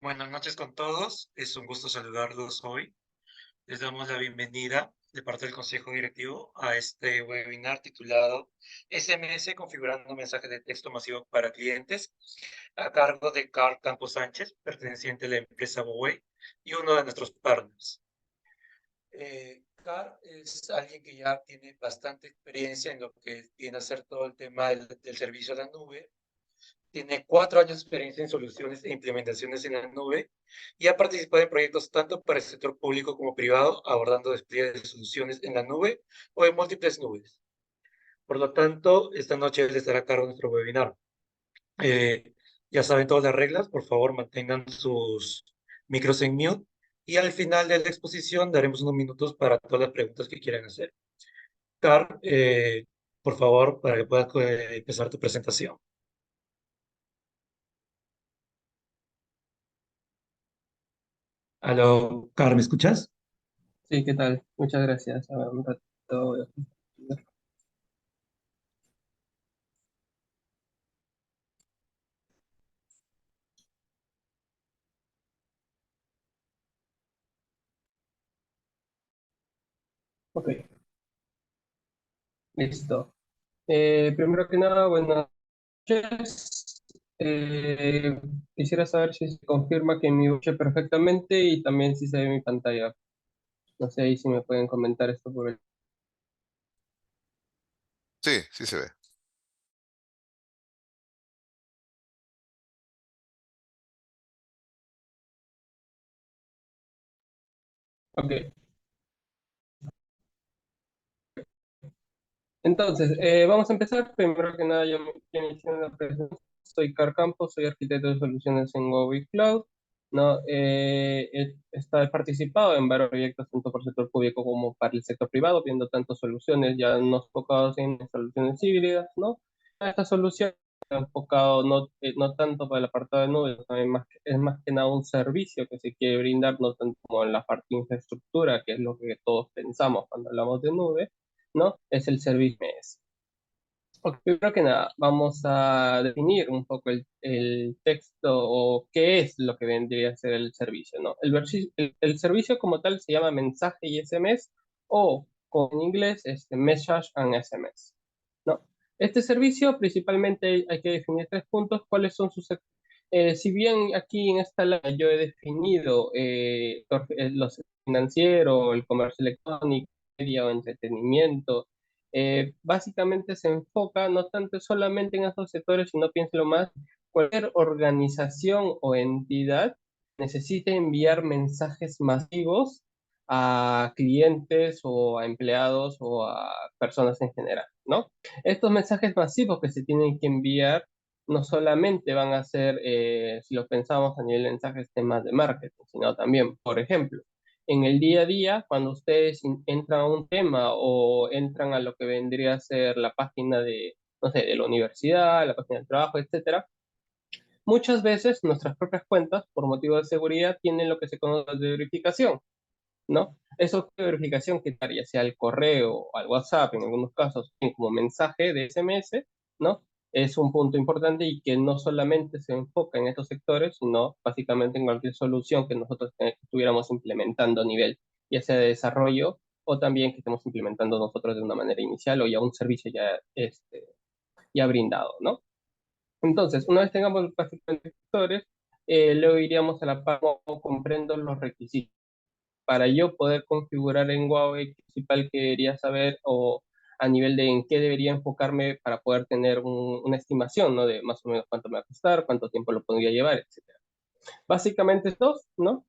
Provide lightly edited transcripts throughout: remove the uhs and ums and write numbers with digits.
Buenas noches con todos, es un gusto saludarlos hoy. Les damos la bienvenida de parte del Consejo Directivo a este webinar titulado SMS configurando mensajes de texto masivo para clientes, a cargo de Carl Campos Sánchez, perteneciente a la empresa Huawei y uno de nuestros partners. Carl es alguien que ya tiene bastante experiencia en lo que viene a ser todo el tema del servicio a la nube. Tiene 4 años de experiencia en soluciones e implementaciones en la nube y ha participado en proyectos tanto para el sector público como privado, abordando despliegue de soluciones en la nube o en múltiples nubes. Por lo tanto, esta noche él estará a cargo de nuestro webinar. Eh, ya saben todas las reglas, por favor mantengan sus micros en mute y al final de la exposición daremos unos minutos para todas las preguntas que quieran hacer. Carl, por favor, para que puedas empezar tu presentación. Aló, Carl, ¿me escuchas? Sí, ¿qué tal? Muchas gracias. A ver, un ratito. Ok, listo. Primero que nada, buenas noches. Quisiera saber si se confirma que me oye perfectamente y también si se ve mi pantalla. No sé ahí si me pueden comentar esto por el... Sí, sí se ve. Ok, entonces, vamos a empezar. Primero que nada, yo me inicié en la presentación. Soy Car Campos, soy arquitecto de soluciones en Huawei Cloud. ¿No? He participado en varios proyectos, tanto por el sector público como para el sector privado, viendo tanto soluciones ya no enfocadas en soluciones híbridas, ¿no? Esta solución enfocado no tanto para el apartado de nube, también es más que nada un servicio que se quiere brindar, no tanto como en la parte de infraestructura, que es lo que todos pensamos cuando hablamos de nube, ¿no? Es el servicio MS. Ok, primero que nada, vamos a definir un poco el texto o qué es lo que vendría a ser el servicio, ¿no? El servicio como tal se llama mensaje y SMS o en inglés Message and SMS, ¿no? Este servicio principalmente hay que definir 3 puntos. ¿Cuáles son sus... si bien aquí en esta línea yo he definido los financieros, el comercio electrónico, media o entretenimiento, básicamente se enfoca no tanto solamente en esos sectores, sino piénselo más, cualquier organización o entidad necesita enviar mensajes masivos a clientes o a empleados o a personas en general, ¿no? Estos mensajes masivos que se tienen que enviar no solamente van a ser, si lo pensamos a nivel de mensajes, temas de marketing, sino también, por ejemplo, en el día a día, cuando ustedes entran a un tema o entran a lo que vendría a ser la página de, no sé, de la universidad, la página de trabajo, etcétera, muchas veces nuestras propias cuentas, por motivo de seguridad, tienen lo que se conoce de verificación, ¿no? Eso de verificación que ya sea al correo o al WhatsApp, en algunos casos, como mensaje de SMS, ¿no? Es un punto importante y que no solamente se enfoca en estos sectores, sino básicamente en cualquier solución que nosotros estuviéramos implementando a nivel, ya sea de desarrollo o también que estemos implementando nosotros de una manera inicial o ya un servicio ya brindado, ¿no? Entonces, una vez tengamos básicamente sectores, luego iríamos a la parte cómo comprendo los requisitos para yo poder configurar en Huawei principal que debería saber o a nivel de en qué debería enfocarme para poder tener una estimación, ¿no? De más o menos cuánto me va a costar, cuánto tiempo lo podría llevar, etcétera. Básicamente estos, ¿no?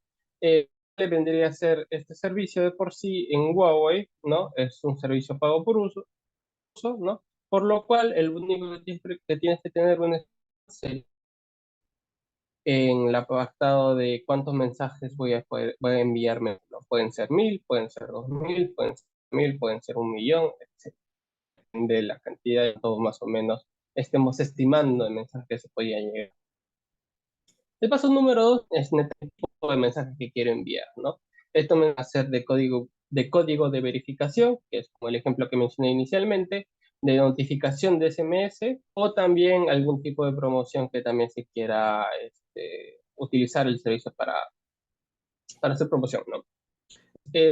Vendría a ser este servicio de por sí en Huawei, ¿no? Es un servicio pago por uso, ¿no? Por lo cual, el único que tienes que tener un en el apartado de cuántos mensajes voy a enviarme. ¿No? Pueden ser 1000, pueden ser 2000, pueden ser 1000, pueden ser 1 millón, etc. De la cantidad de todo más o menos estemos estimando el mensaje que se podía llegar. El paso número 2 es el tipo de mensaje que quiero enviar, ¿no? Esto me va a ser de código de verificación, que es como el ejemplo que mencioné inicialmente, de notificación de SMS o también algún tipo de promoción que también se quiera utilizar el servicio para hacer promoción, ¿no?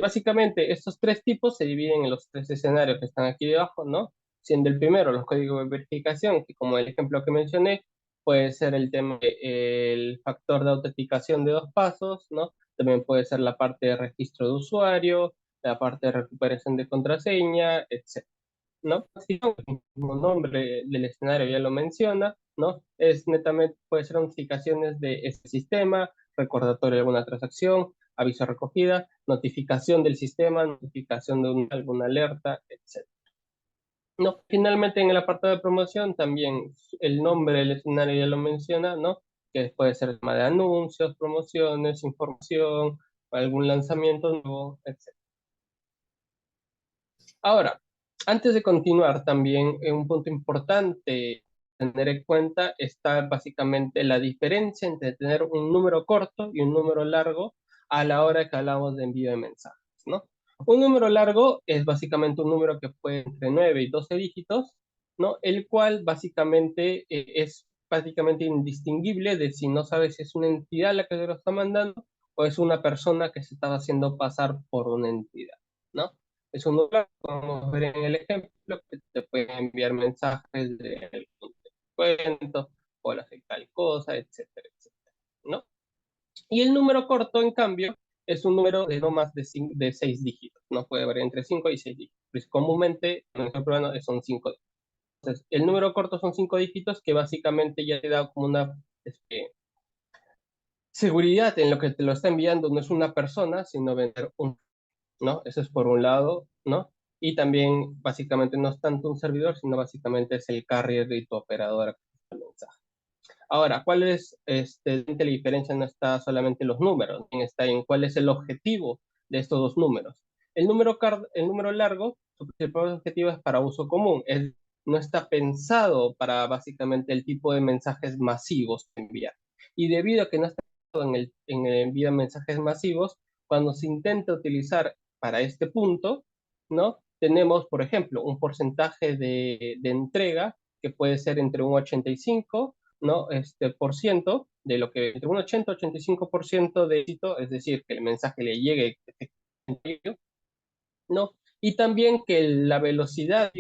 Básicamente, estos tres tipos se dividen en los tres escenarios que están aquí debajo, ¿no? Siendo el primero los códigos de verificación, que como el ejemplo que mencioné, puede ser el tema el factor de autenticación de 2 pasos, ¿no? También puede ser la parte de registro de usuario, la parte de recuperación de contraseña, etc. ¿No? Si el mismo nombre del escenario ya lo menciona, ¿no? Es netamente, puede ser notificaciones de este sistema, recordatorio de alguna transacción, aviso de recogida, notificación del sistema, notificación de alguna alerta, etc. No, finalmente en el apartado de promoción también el nombre del escenario ya lo menciona, ¿no? Que puede ser tema de anuncios, promociones, información, algún lanzamiento nuevo, etc. Ahora, antes de continuar, también un punto importante tener en cuenta está básicamente la diferencia entre tener un número corto y un número largo a la hora que hablamos de envío de mensajes, ¿no? Un número largo es básicamente un número que puede entre 9 y 12 dígitos, ¿no? El cual básicamente es prácticamente indistinguible de si no sabes si es una entidad la que te lo está mandando o es una persona que se está haciendo pasar por una entidad, ¿no? Es un número, podemos ver en el ejemplo, que te pueden enviar mensajes de cuentos, hola, qué tal cosa, etcétera, etcétera, ¿no? Y el número corto, en cambio, es un número de no más de 6 dígitos, no puede variar entre 5 y 6 dígitos. Pues comúnmente, en el programa son 5 dígitos. Entonces, el número corto son 5 dígitos que básicamente ya te da como una seguridad en lo que te lo está enviando, no es una persona, sino vender un, ¿no? Eso es por un lado, ¿no? Y también básicamente no es tanto un servidor, sino básicamente es el carrier de tu operadora que está el mensaje. Ahora, ¿cuál es la diferencia? No está solamente en los números, está en cuál es el objetivo de estos dos números. El número largo, su principal objetivo es para uso común, no está pensado para básicamente el tipo de mensajes masivos que enviar. Y debido a que no está pensado en el envío de mensajes masivos, cuando se intenta utilizar para este punto, ¿no? Tenemos, por ejemplo, un porcentaje de entrega que puede ser entre un 85, ¿no? Por ciento de lo que, entre un 80-85% de éxito, es decir, que el mensaje le llegue, ¿no? Y también que la velocidad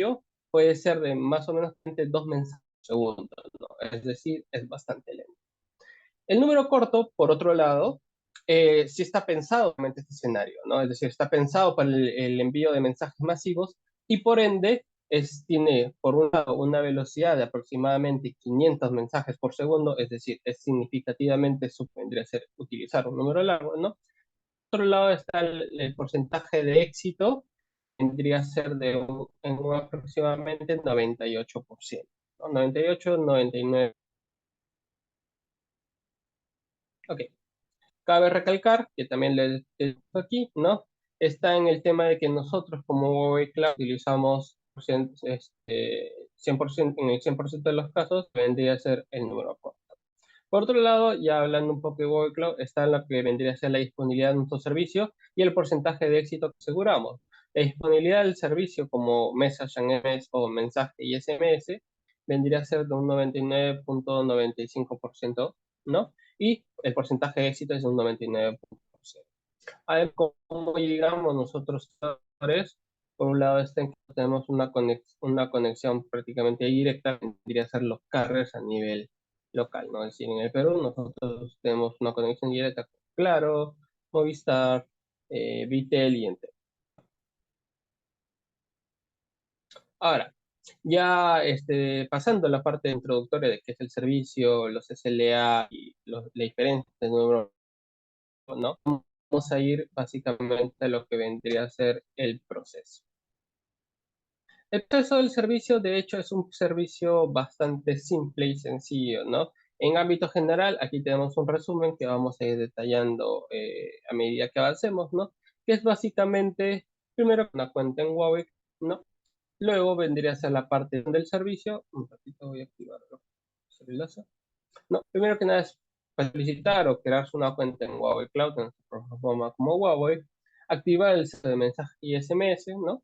puede ser de más o menos entre 2 mensajes por segundo, ¿no? Es decir, es bastante lento. El número corto, por otro lado, sí está pensado en este escenario, ¿no? Es decir, está pensado para el envío de mensajes masivos y por ende tiene, por un lado, una velocidad de aproximadamente 500 mensajes por segundo, es decir, es significativamente, vendría a ser utilizar un número largo, ¿no? Por otro lado está el porcentaje de éxito, vendría a ser en un aproximadamente 98%, ¿no? 98, 99. Ok. Cabe recalcar que también les aquí, ¿no? Está en el tema de que nosotros como Huawei Cloud utilizamos 100%, en el 100% de los casos vendría a ser el número corto. Por otro lado, ya hablando un poco de Google Cloud, está en lo que vendría a ser la disponibilidad de nuestro servicio y el porcentaje de éxito que aseguramos. La disponibilidad del servicio como Message and MS o mensaje y SMS vendría a ser de un 99.95%, ¿no? Y el porcentaje de éxito es de un 99%. A ver cómo llegamos nosotros, por un lado tenemos una conexión prácticamente directa, vendría a ser los carriers a nivel local, ¿no? Es decir, en el Perú nosotros tenemos una conexión directa con Claro, Movistar, Vitel y Entel. Ahora, ya pasando a la parte introductoria de qué es el servicio, los SLA y la diferencia de número, ¿no? Vamos a ir básicamente a lo que vendría a ser el proceso. El proceso del servicio, de hecho, es un servicio bastante simple y sencillo, ¿no? En ámbito general, aquí tenemos un resumen que vamos a ir detallando a medida que avancemos, ¿no? Que es básicamente, primero, una cuenta en Huawei, ¿no? Luego vendría a ser la parte del servicio. Un ratito voy a activarlo. No, primero que nada es solicitar o crearse una cuenta en Huawei Cloud, en nuestra plataforma como Huawei, activar el servicio de mensaje y SMS, ¿no?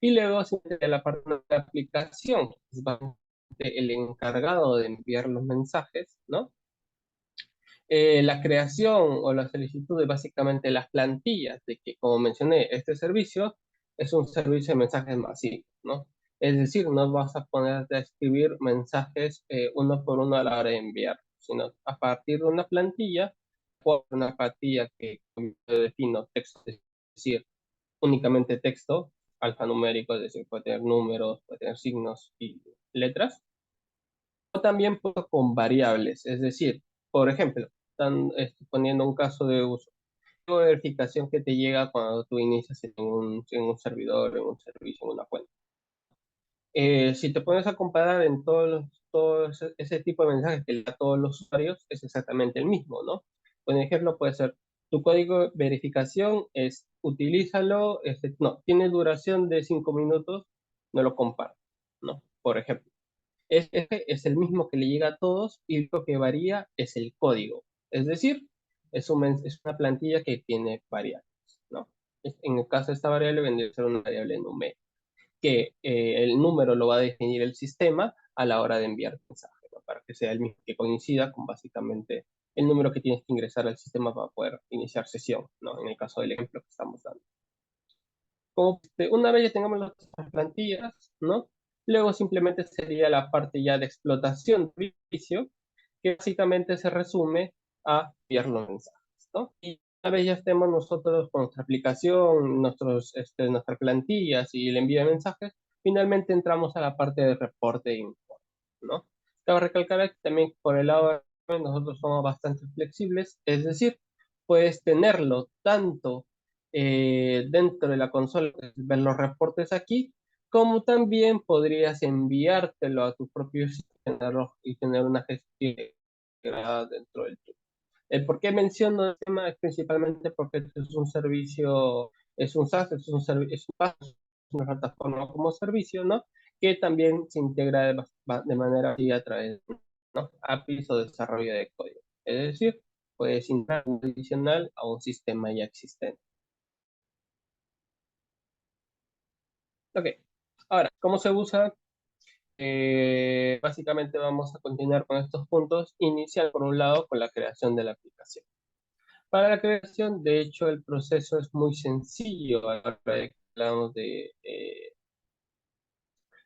Y luego se de la parte de la aplicación, que es básicamente el encargado de enviar los mensajes, ¿no? La creación o la solicitud de básicamente las plantillas de que, como mencioné, este servicio es un servicio de mensajes masivos, ¿no? Es decir, no vas a ponerte a escribir mensajes uno por uno a la hora de enviar, sino a partir de una plantilla, o una plantilla que como yo defino texto, es decir, únicamente texto, alfanumérico, es decir, puede tener números, puede tener signos y letras, o también con variables, es decir, por ejemplo, están poniendo un caso de uso, una verificación que te llega cuando tú inicias en un servidor, en un servicio, en una cuenta. Si te pones a comparar en todo ese tipo de mensajes que le da a todos los usuarios, es exactamente el mismo, ¿no? Un ejemplo puede ser, tu código de verificación es, utilízalo, no, tiene duración de 5 minutos, no lo compartas, ¿no? Por ejemplo. Es el mismo que le llega a todos y lo que varía es el código. Es decir, es una plantilla que tiene variables, ¿no? En el caso de esta variable vendría a ser una variable numérica, que el número lo va a definir el sistema a la hora de enviar el mensaje, ¿no? Para que sea el mismo, que coincida con básicamente el número que tienes que ingresar al sistema para poder iniciar sesión, ¿no? En el caso del ejemplo que estamos dando. Como una vez ya tengamos las plantillas, ¿no? Luego simplemente sería la parte ya de explotación del servicio, que básicamente se resume a enviar los mensajes, ¿no? Y una vez ya estemos nosotros con nuestra aplicación, nuestras plantillas y el envío de mensajes, finalmente entramos a la parte de reporte e informe, ¿no? Cabe recalcar que también por el lado de nosotros somos bastante flexibles, es decir, puedes tenerlo tanto dentro de la consola, ver los reportes aquí, como también podrías enviártelo a tu propio sistema y tener una gestión integrada dentro del tuyo. El por qué menciono el tema es principalmente porque este es un servicio, es un SaaS, es una plataforma como servicio, ¿no? Que también se integra de manera así a través de, ¿no? APIs o desarrollo de código. Es decir, puedes integrar un adicional a un sistema ya existente. Ok, ahora, ¿cómo se usa? Básicamente vamos a continuar con estos puntos. Inicial, por un lado, con la creación de la aplicación. Para la creación, de hecho, el proceso es muy sencillo. Ahora que hablamos de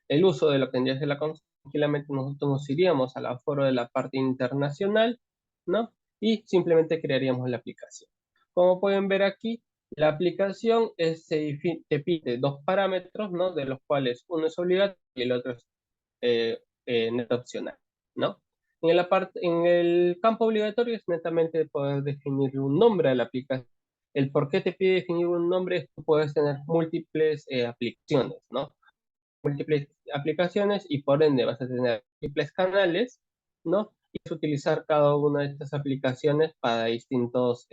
el uso de lo que tendría que ser la consola, tranquilamente nosotros nos iríamos al aforo de la parte internacional, ¿no? Y simplemente crearíamos la aplicación. Como pueden ver aquí, la aplicación te pide dos parámetros, ¿no? De los cuales uno es obligatorio y el otro es neta opcional, ¿no? En el campo obligatorio es netamente poder definir un nombre a la aplicación. El por qué te pide definir un nombre es que puedes tener múltiples aplicaciones, ¿no? Múltiples aplicaciones y por ende vas a tener múltiples canales, ¿no? Y vas a utilizar cada una de estas aplicaciones para distintos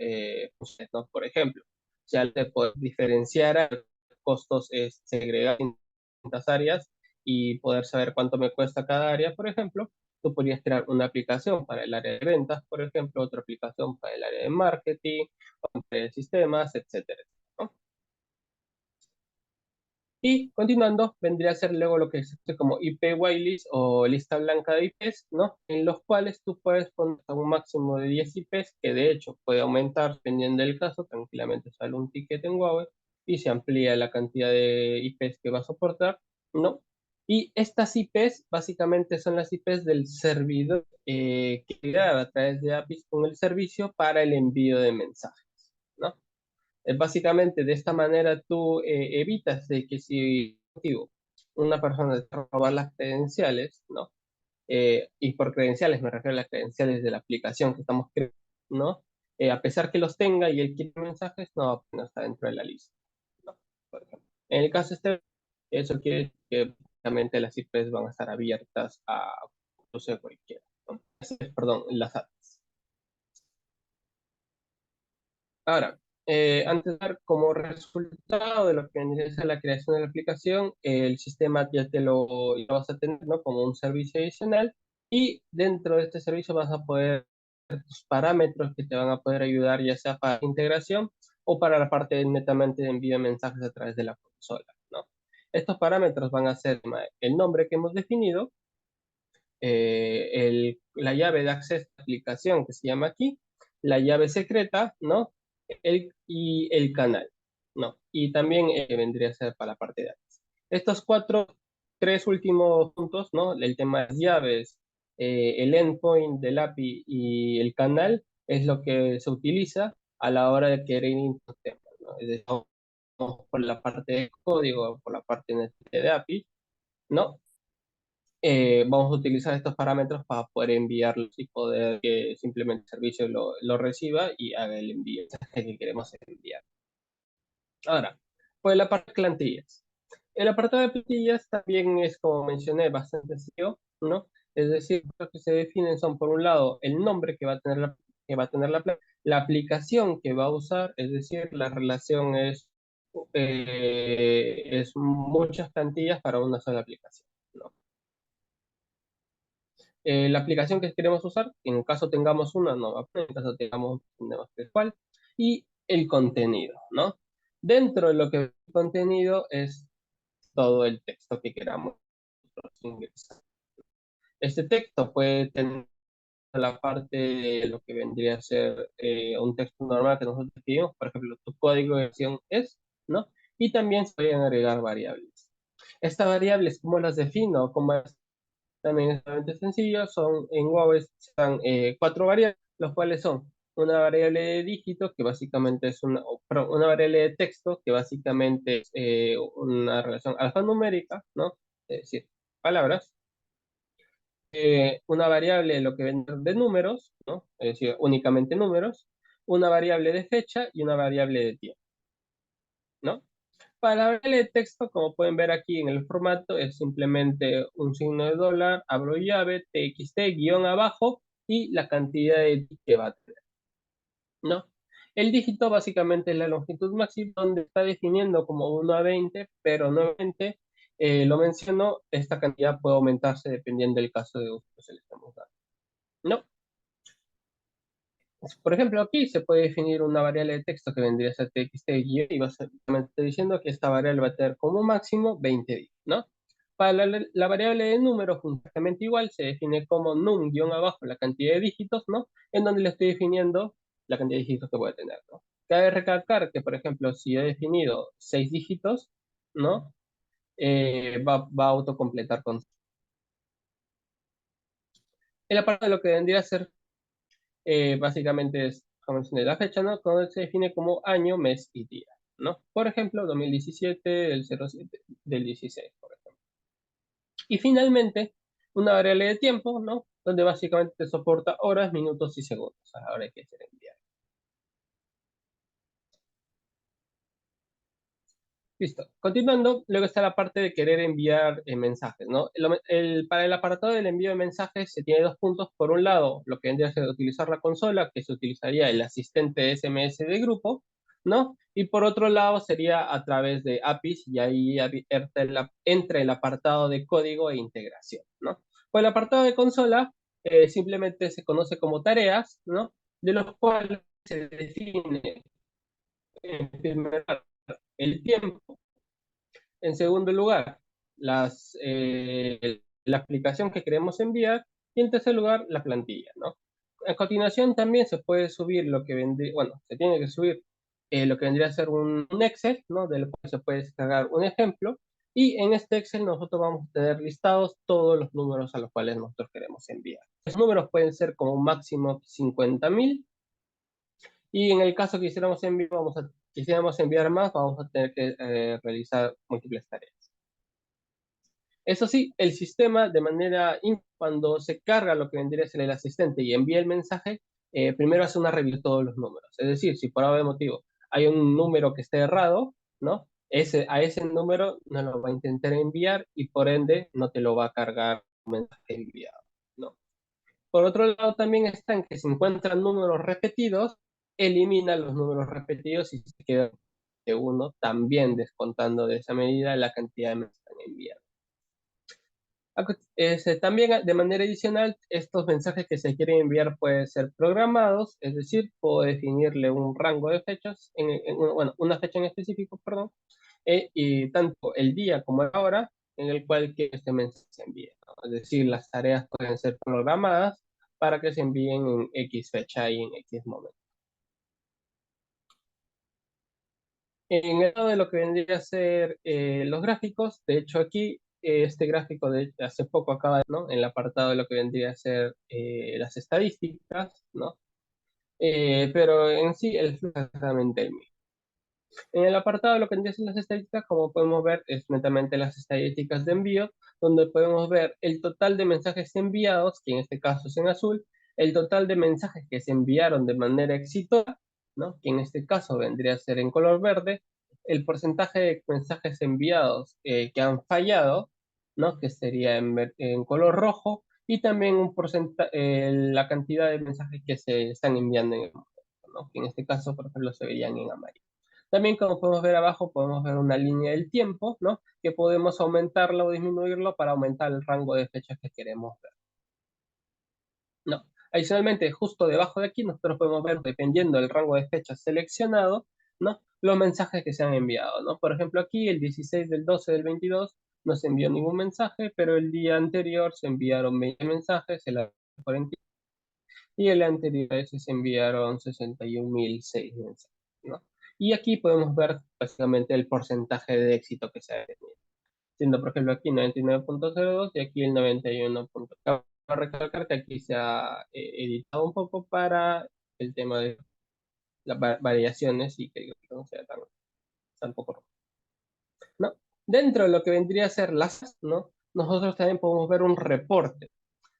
usos, ¿no? Por ejemplo, ya te puedes diferenciar a costos segregados en distintas áreas y poder saber cuánto me cuesta cada área, por ejemplo, tú podrías crear una aplicación para el área de ventas, por ejemplo, otra aplicación para el área de marketing, para el sistemas, etcétera, ¿no? Y continuando, vendría a ser luego lo que se conoce como IP whitelist o lista blanca de IPs, ¿no? En los cuales tú puedes poner a un máximo de 10 IPs, que de hecho puede aumentar dependiendo del caso, tranquilamente sale un ticket en Huawei y se amplía la cantidad de IPs que va a soportar, ¿no? Y estas IPs básicamente son las IPs del servidor que llega a través de APIs con el servicio para el envío de mensajes, ¿no? Básicamente, de esta manera tú evitas de que si digo, una persona te roba las credenciales, ¿no? Y por credenciales me refiero a las credenciales de la aplicación que estamos creando, ¿no? A pesar que los tenga y él quiere mensajes, no, no está dentro de la lista, ¿no? Por ejemplo. En el caso este, eso quiere decir que básicamente las IPs van a estar abiertas a uso de cualquiera, ¿no? Perdón, las APIs. Ahora, antes de dar como resultado de lo que vendría a ser la creación de la aplicación, el sistema ya lo vas a tener, ¿no? Como un servicio adicional y dentro de este servicio vas a poder ver tus parámetros que te van a poder ayudar ya sea para integración o para la parte netamente de envío de mensajes a través de la consola, ¿no? Estos parámetros van a ser el nombre que hemos definido, la llave de acceso a la aplicación que se llama aquí, la llave secreta, ¿no? Y el canal, ¿no? Y también vendría a ser para la parte de APIs. Estos tres últimos puntos, ¿no? El tema de las llaves, el endpoint del API y el canal es lo que se utiliza a la hora de querer iniciar temas, ¿no? Es decir, por la parte de código, por la parte de API, ¿no? Vamos a utilizar estos parámetros para poder enviarlos y poder que simplemente el servicio lo reciba y haga el envío que queremos enviar. Ahora, pues la parte de plantillas. El apartado de plantillas también es, como mencioné, bastante sencillo, ¿no? Es decir, lo que se definen son, por un lado, el nombre que va a tener la aplicación que va a usar, es decir, la relación es muchas plantillas para una sola aplicación, ¿no? La aplicación que queremos usar, en caso tengamos una, no va a poner, en caso tenemos que cuál, y el contenido, ¿no? Dentro de lo que es el contenido es todo el texto que queramos ingresar. Este texto puede tener la parte de lo que vendría a ser un texto normal que nosotros escribimos, por ejemplo, tu código de acción es, ¿no? Y también se pueden agregar variables. Estas variables, ¿cómo las defino? ¿Cómo también es bastante sencillo? Son en Go están cuatro variables, los cuales son una variable de dígito, que básicamente es perdón, una variable de texto, que básicamente es una relación alfanumérica, ¿no? Es decir, palabras. Una variable lo que viene de números, ¿no? Es decir, únicamente números. Una variable de fecha y una variable de tiempo, ¿no? Para la variable de texto, como pueden ver aquí en el formato, es simplemente un signo de dólar, abro llave, txt, guión abajo y la cantidad de bits que va a tener, ¿no? El dígito básicamente es la longitud máxima, donde está definiendo como 1 a 20, pero nuevamente lo menciono, esta cantidad puede aumentarse dependiendo del caso de uso que se le estamos dando, ¿no? Por ejemplo, aquí se puede definir una variable de texto que vendría a ser txt y básicamente diciendo que esta variable va a tener como máximo 20 bits, ¿no? Para la variable de número, justamente igual, se define como num-abajo la cantidad de dígitos, ¿no? En donde le estoy definiendo la cantidad de dígitos que puede tener, ¿no? Cabe recalcar que, por ejemplo, si he definido 6 dígitos, ¿no? Va a autocompletar con... En la parte de lo que vendría a ser básicamente es, como mencioné, la fecha, ¿no? Cuando se define como año, mes y día, ¿no? Por ejemplo, 2017, el 07 del 16, por ejemplo. Y finalmente, una variable de tiempo, ¿no? Donde básicamente soporta horas, minutos y segundos a la hora que se le envía. Listo. Continuando, luego está la parte de querer enviar mensajes, ¿no? Para el apartado del envío de mensajes se tiene dos puntos. Por un lado, lo que vendría a ser utilizar la consola, que se utilizaría el asistente SMS de grupo, ¿no? Y por otro lado sería a través de APIs y ahí entra el apartado de código e integración, ¿no? Pues el apartado de consola simplemente se conoce como tareas, ¿no? De los cuales se define en primer lugar el tiempo. En segundo lugar, la aplicación que queremos enviar. Y en tercer lugar, la plantilla, ¿no? A continuación también se puede subir lo que vendría, bueno, se tiene que subir lo que vendría a ser un Excel, ¿no? Del cual se puede descargar un ejemplo. Y en este Excel nosotros vamos a tener listados todos los números a los cuales nosotros queremos enviar. Los números pueden ser como máximo 50.000. Y en el caso que quisiéramos enviar más, vamos a tener que realizar múltiples tareas. Eso sí, el sistema cuando se carga lo que vendría a ser el asistente y envía el mensaje, primero hace una revisión de todos los números. Es decir, si por algún motivo hay un número que esté errado, ¿no? A ese número no lo va a intentar enviar y por ende no te lo va a cargar un mensaje enviado, ¿no? Por otro lado, también está en que si encuentran números repetidos, elimina los números repetidos y se queda de uno, también descontando de esa medida la cantidad de mensajes enviados. También de manera adicional, estos mensajes que se quieren enviar pueden ser programados, es decir, puedo definirle un rango de fechas, bueno, una fecha en específico, perdón, y tanto el día como la hora en el cual que este mensaje se envíe, ¿no? Es decir, las tareas pueden ser programadas para que se envíen en X fecha y en X momento. En el lado de lo que vendría a ser los gráficos, de hecho aquí este gráfico de hace poco acaba, ¿no? En el apartado de lo que vendría a ser las estadísticas, ¿no? Pero en sí el flujo es exactamente el mismo. En el apartado de lo que vendría a ser las estadísticas, como podemos ver, es netamente las estadísticas de envío, donde podemos ver el total de mensajes enviados, que en este caso es en azul, el total de mensajes que se enviaron de manera exitosa, ¿no? Que en este caso vendría a ser en color verde, el porcentaje de mensajes enviados que han fallado, ¿no? Que sería en color rojo, y también un porcentaje, la cantidad de mensajes que se están enviando en el momento, ¿no? Que en este caso, por ejemplo, se veían en amarillo. También, como podemos ver abajo, podemos ver una línea del tiempo, ¿no? Que podemos aumentarlo o disminuirlo para aumentar el rango de fechas que queremos ver, ¿no? Adicionalmente, justo debajo de aquí, nosotros podemos ver, dependiendo del rango de fechas seleccionado, ¿no? Los mensajes que se han enviado, ¿no? Por ejemplo, aquí, el 16 del 12 del 22, no se envió ningún mensaje, pero el día anterior se enviaron 20 mensajes, el 40, y el anterior a ese se enviaron 61.006 mensajes, ¿no? Y aquí podemos ver básicamente el porcentaje de éxito que se ha tenido, siendo por ejemplo aquí 99.02 y aquí el 91. Cabe recalcar que aquí se ha editado un poco para el tema de las variaciones y que no sea tan poco rojo, ¿no? Dentro de lo que vendría a ser las, ¿no? Nosotros también podemos ver un reporte.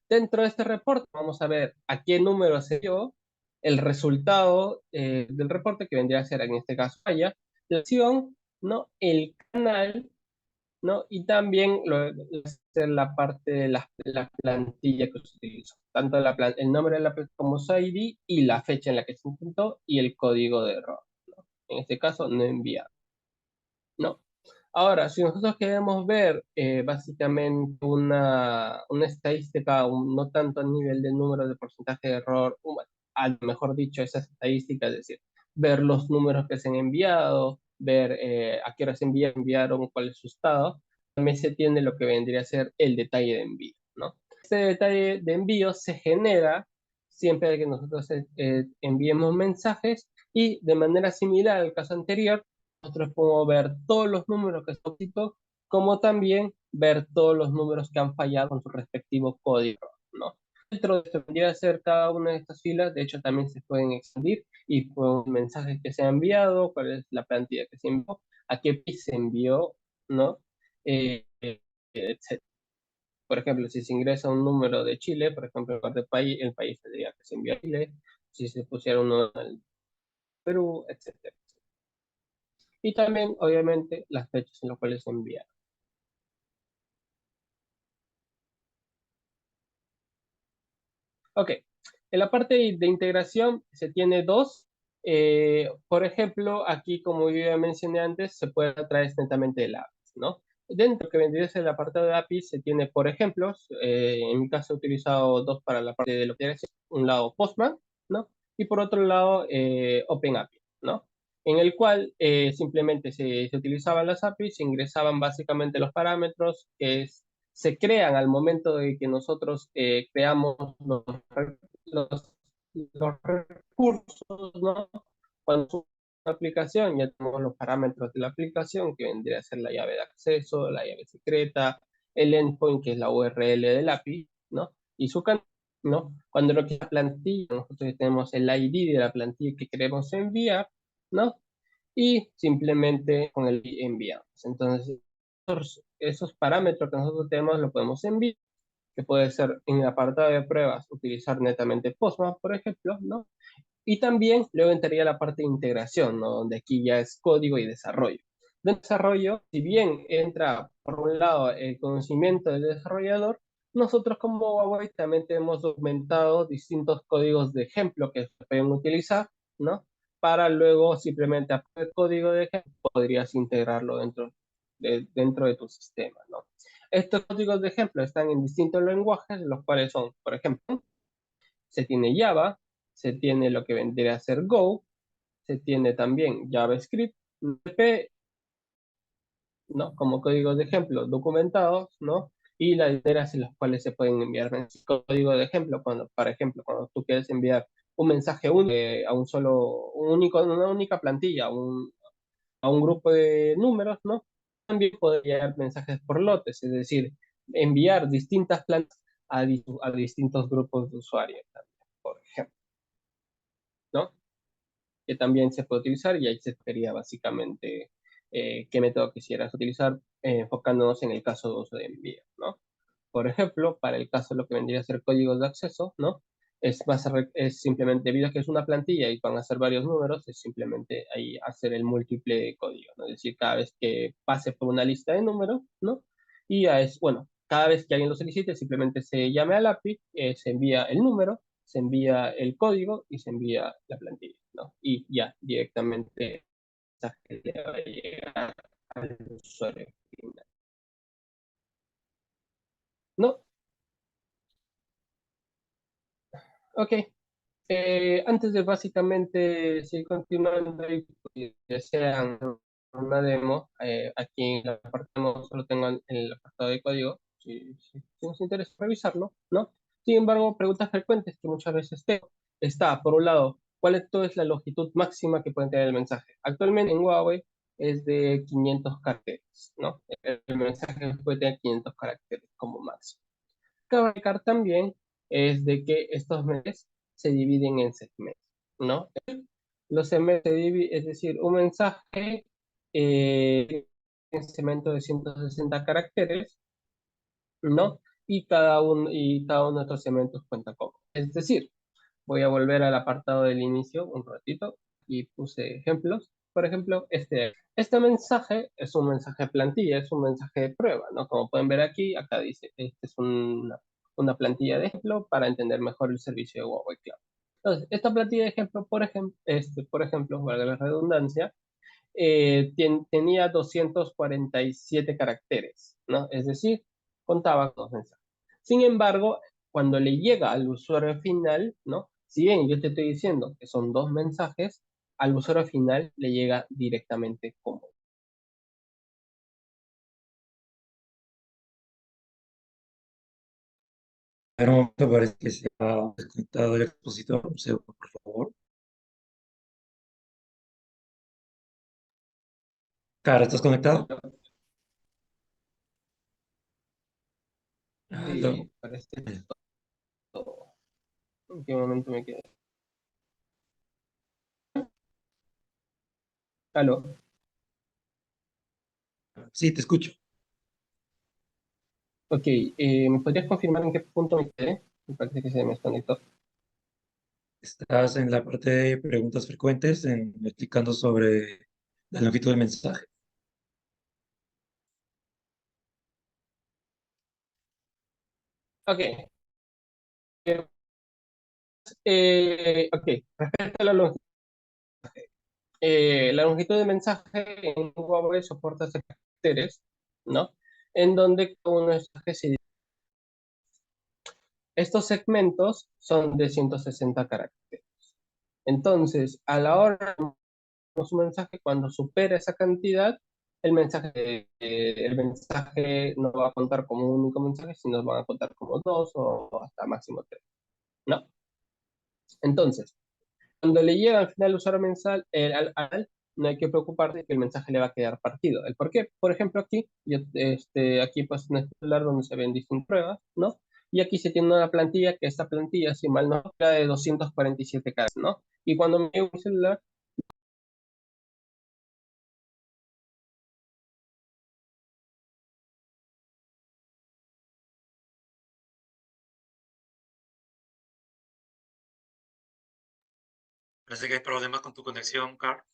Dentro de este reporte vamos a ver a qué número se dio el resultado del reporte, que vendría a ser en este caso falla, la acción, ¿no? El canal, ¿no? Y también la parte de la plantilla que se utilizó, tanto el nombre de la plantilla como su ID y la fecha en la que se intentó y el código de error, ¿no? En este caso no enviado, ¿no? Ahora, si nosotros queremos ver básicamente una estadística, no tanto a nivel de número de porcentaje de error, mejor dicho, esas estadísticas, es decir, ver los números que se han enviado, ver a qué hora se enviaron, cuál es su estado, también se tiene lo que vendría a ser el detalle de envío, ¿no? Este detalle de envío se genera siempre que nosotros enviemos mensajes y de manera similar al caso anterior, nosotros podemos ver todos los números que son éxitos, como también ver todos los números que han fallado con su respectivo código, ¿no? Dentro de esto vendría a ser cada una de estas filas, de hecho también se pueden expandir y con mensajes que se han enviado, cuál es la plantilla que se envió, a qué país se envió, ¿no? Etcétera. Por ejemplo, si se ingresa un número de Chile, por ejemplo, en lugar de país, el país tendría que se envió a Chile, si se pusiera uno al Perú, etcétera. Y también, obviamente, las fechas en las cuales se envía. Ok, en la parte de integración se tiene dos. Por ejemplo, aquí, como yo ya mencioné antes, se puede traer netamente el API, ¿no? Dentro que vendría a ser el apartado de API, se tiene, por ejemplo, en mi caso he utilizado dos para la parte de lo que es un lado Postman, ¿no? Y por otro lado, OpenAPI, ¿no? En el cual simplemente se utilizaban las APIs, se ingresaban básicamente los parámetros que se crean al momento de que nosotros creamos los, los recursos, ¿no? Cuando es una aplicación, ya tenemos los parámetros de la aplicación, que vendría a ser la llave de acceso, la llave secreta, el endpoint, que es la URL del API, ¿no? Y su canal, ¿no? Cuando lo que es la plantilla, nosotros tenemos el ID de la plantilla que queremos enviar, ¿no? Y simplemente con el enviamos. Entonces, esos parámetros que nosotros tenemos lo podemos enviar, que puede ser en el apartado de pruebas utilizar netamente Postman, por ejemplo, ¿no? Y también luego entraría la parte de integración, ¿no? Donde aquí ya es código y desarrollo. De desarrollo, si bien entra por un lado el conocimiento del desarrollador, nosotros como Huawei también tenemos documentado distintos códigos de ejemplo que se pueden utilizar, ¿no? Para luego simplemente a el código de ejemplo podrías integrarlo dentro de tu sistema, ¿no? Estos códigos de ejemplo están en distintos lenguajes, los cuales son, por ejemplo, se tiene Java, se tiene lo que vendría a ser Go, se tiene también JavaScript, PHP, ¿no? Como códigos de ejemplo documentados, ¿no? y las maneras en las cuales se pueden enviar mensajes. Código de ejemplo, cuando, por ejemplo, cuando tú quieres enviar un mensaje único a un solo, una única plantilla, a un grupo de números, ¿no? También puede enviar mensajes por lotes, es decir, enviar distintas plantas a distintos grupos de usuarios, por ejemplo, ¿no? Que también se puede utilizar y ahí se vería básicamente qué método quisieras utilizar, enfocándonos en el caso de uso de envío, ¿no? Por ejemplo, para el caso de lo que vendría a ser códigos de acceso, ¿no? Es simplemente, debido a que es una plantilla y van a ser varios números, es simplemente ahí hacer el múltiple código, ¿no? Es decir, cada vez que pase por una lista de números, ¿no? Y bueno, cada vez que alguien lo solicite, simplemente se llame al API, se envía el número, se envía el código y se envía la plantilla, ¿no? Y ya directamente el mensaje le va a llegar al usuario final. ¿No? Ok. Antes de básicamente seguir continuando y pues, desean una demo, aquí en la parte demo solo tengo en el apartado de código, si nos interesa revisarlo, ¿no? Sin embargo, preguntas frecuentes que muchas veces tengo, está, por un lado, ¿cuál es la longitud máxima que puede tener el mensaje? Actualmente en Huawei es de 500 caracteres, ¿no? El mensaje puede tener 500 caracteres como máximo. Cabe recalcar también es de que estos mensajes se dividen en segmentos, ¿no? Los segmentos se dividen, es decir, un mensaje en segmento de 160 caracteres, ¿no? Y cada uno de estos segmentos cuenta con. Es decir, voy a volver al apartado del inicio un ratito y puse ejemplos. Por ejemplo, este mensaje es un mensaje plantilla, es un mensaje de prueba, ¿no? Como pueden ver aquí, acá dice, este es una plantilla de ejemplo para entender mejor el servicio de Huawei Cloud. Entonces, esta plantilla de ejemplo, por ejemplo, valga la redundancia, tenía 247 caracteres, ¿no? Es decir, contaba con dos mensajes. Sin embargo, cuando le llega al usuario final, ¿no? Si bien yo te estoy diciendo que son dos mensajes, al usuario final le llega directamente como. En un momento parece que se ha desconectado el expositor. Un segundo, por favor. Cara, ¿estás conectado? Aló. Sí, parece todo. ¿En qué momento me quedé? Aló. Sí, te escucho. Ok, ¿me podrías confirmar en qué punto me quedé? Me parece que se me desconectó. Estás en la parte de preguntas frecuentes, explicando sobre la longitud del mensaje. Ok, ok, respecto a la longitud de mensaje en Huawei soporta caracteres, ¿no? En donde cada uno de estos estos segmentos son de 160 caracteres. Entonces, a la hora de su mensaje, cuando supera esa cantidad, el mensaje no va a contar como un único mensaje, sino van a contar como dos o hasta máximo tres, ¿no? Entonces, cuando le llega al final el usuario mensal, no hay que preocuparse que el mensaje le va a quedar partido. ¿El por qué? Por ejemplo, aquí pues en el celular donde se ven distintas pruebas, ¿no? Y aquí se tiene una plantilla, que esta plantilla, si mal no, era de 247 caracteres, ¿no? Y cuando me llega un celular, Parece que hay problemas con tu conexión, Car.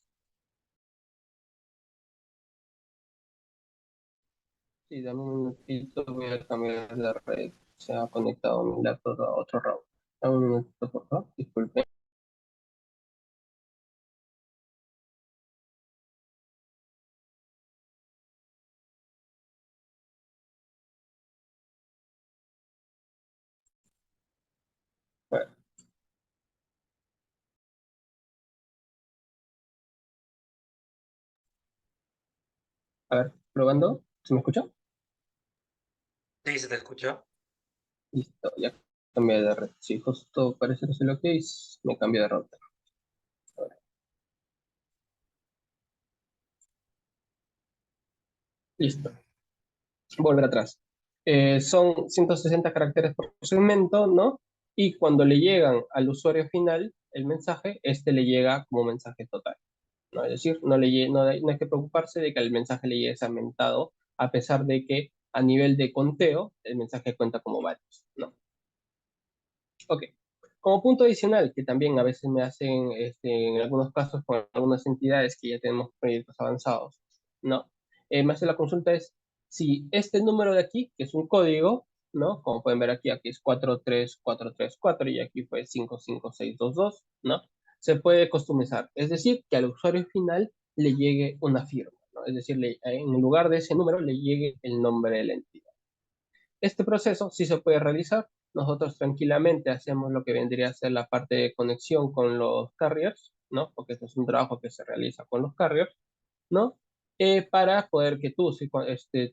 sí, dame un minutito, voy a cambiar la red. Se ha conectado mi laptop a otro router. Dame un minutito, por favor, disculpe. Bueno, a ver, probando. ¿Se me escucha? Sí, se te escuchó. Listo, ya cambié de red. Sí, justo parece que es lo que es, me cambio de router. Ahora, listo, volver atrás. Son 160 caracteres por segmento, ¿no? Y cuando le llegan al usuario final el mensaje, este le llega como mensaje total, ¿no? Es decir, no hay que preocuparse de que el mensaje le llegue segmentado, a pesar de que a nivel de conteo el mensaje cuenta como varios, ¿no? Ok. Como punto adicional, que también a veces me hacen, en algunos casos con algunas entidades que ya tenemos proyectos avanzados, ¿no? Me hace la consulta es si este número de aquí, que es un código, ¿no? Como pueden ver aquí, aquí es 43434 y aquí fue 55622, ¿no? Se puede customizar, es decir, que al usuario final le llegue una firma, ¿no? Es decir, en lugar de ese número le llegue el nombre de la entidad. Este proceso sí se puede realizar. Nosotros tranquilamente hacemos lo que vendría a ser la parte de conexión con los carriers, ¿no? Porque esto es un trabajo que se realiza con los carriers, ¿no? Para poder que tú,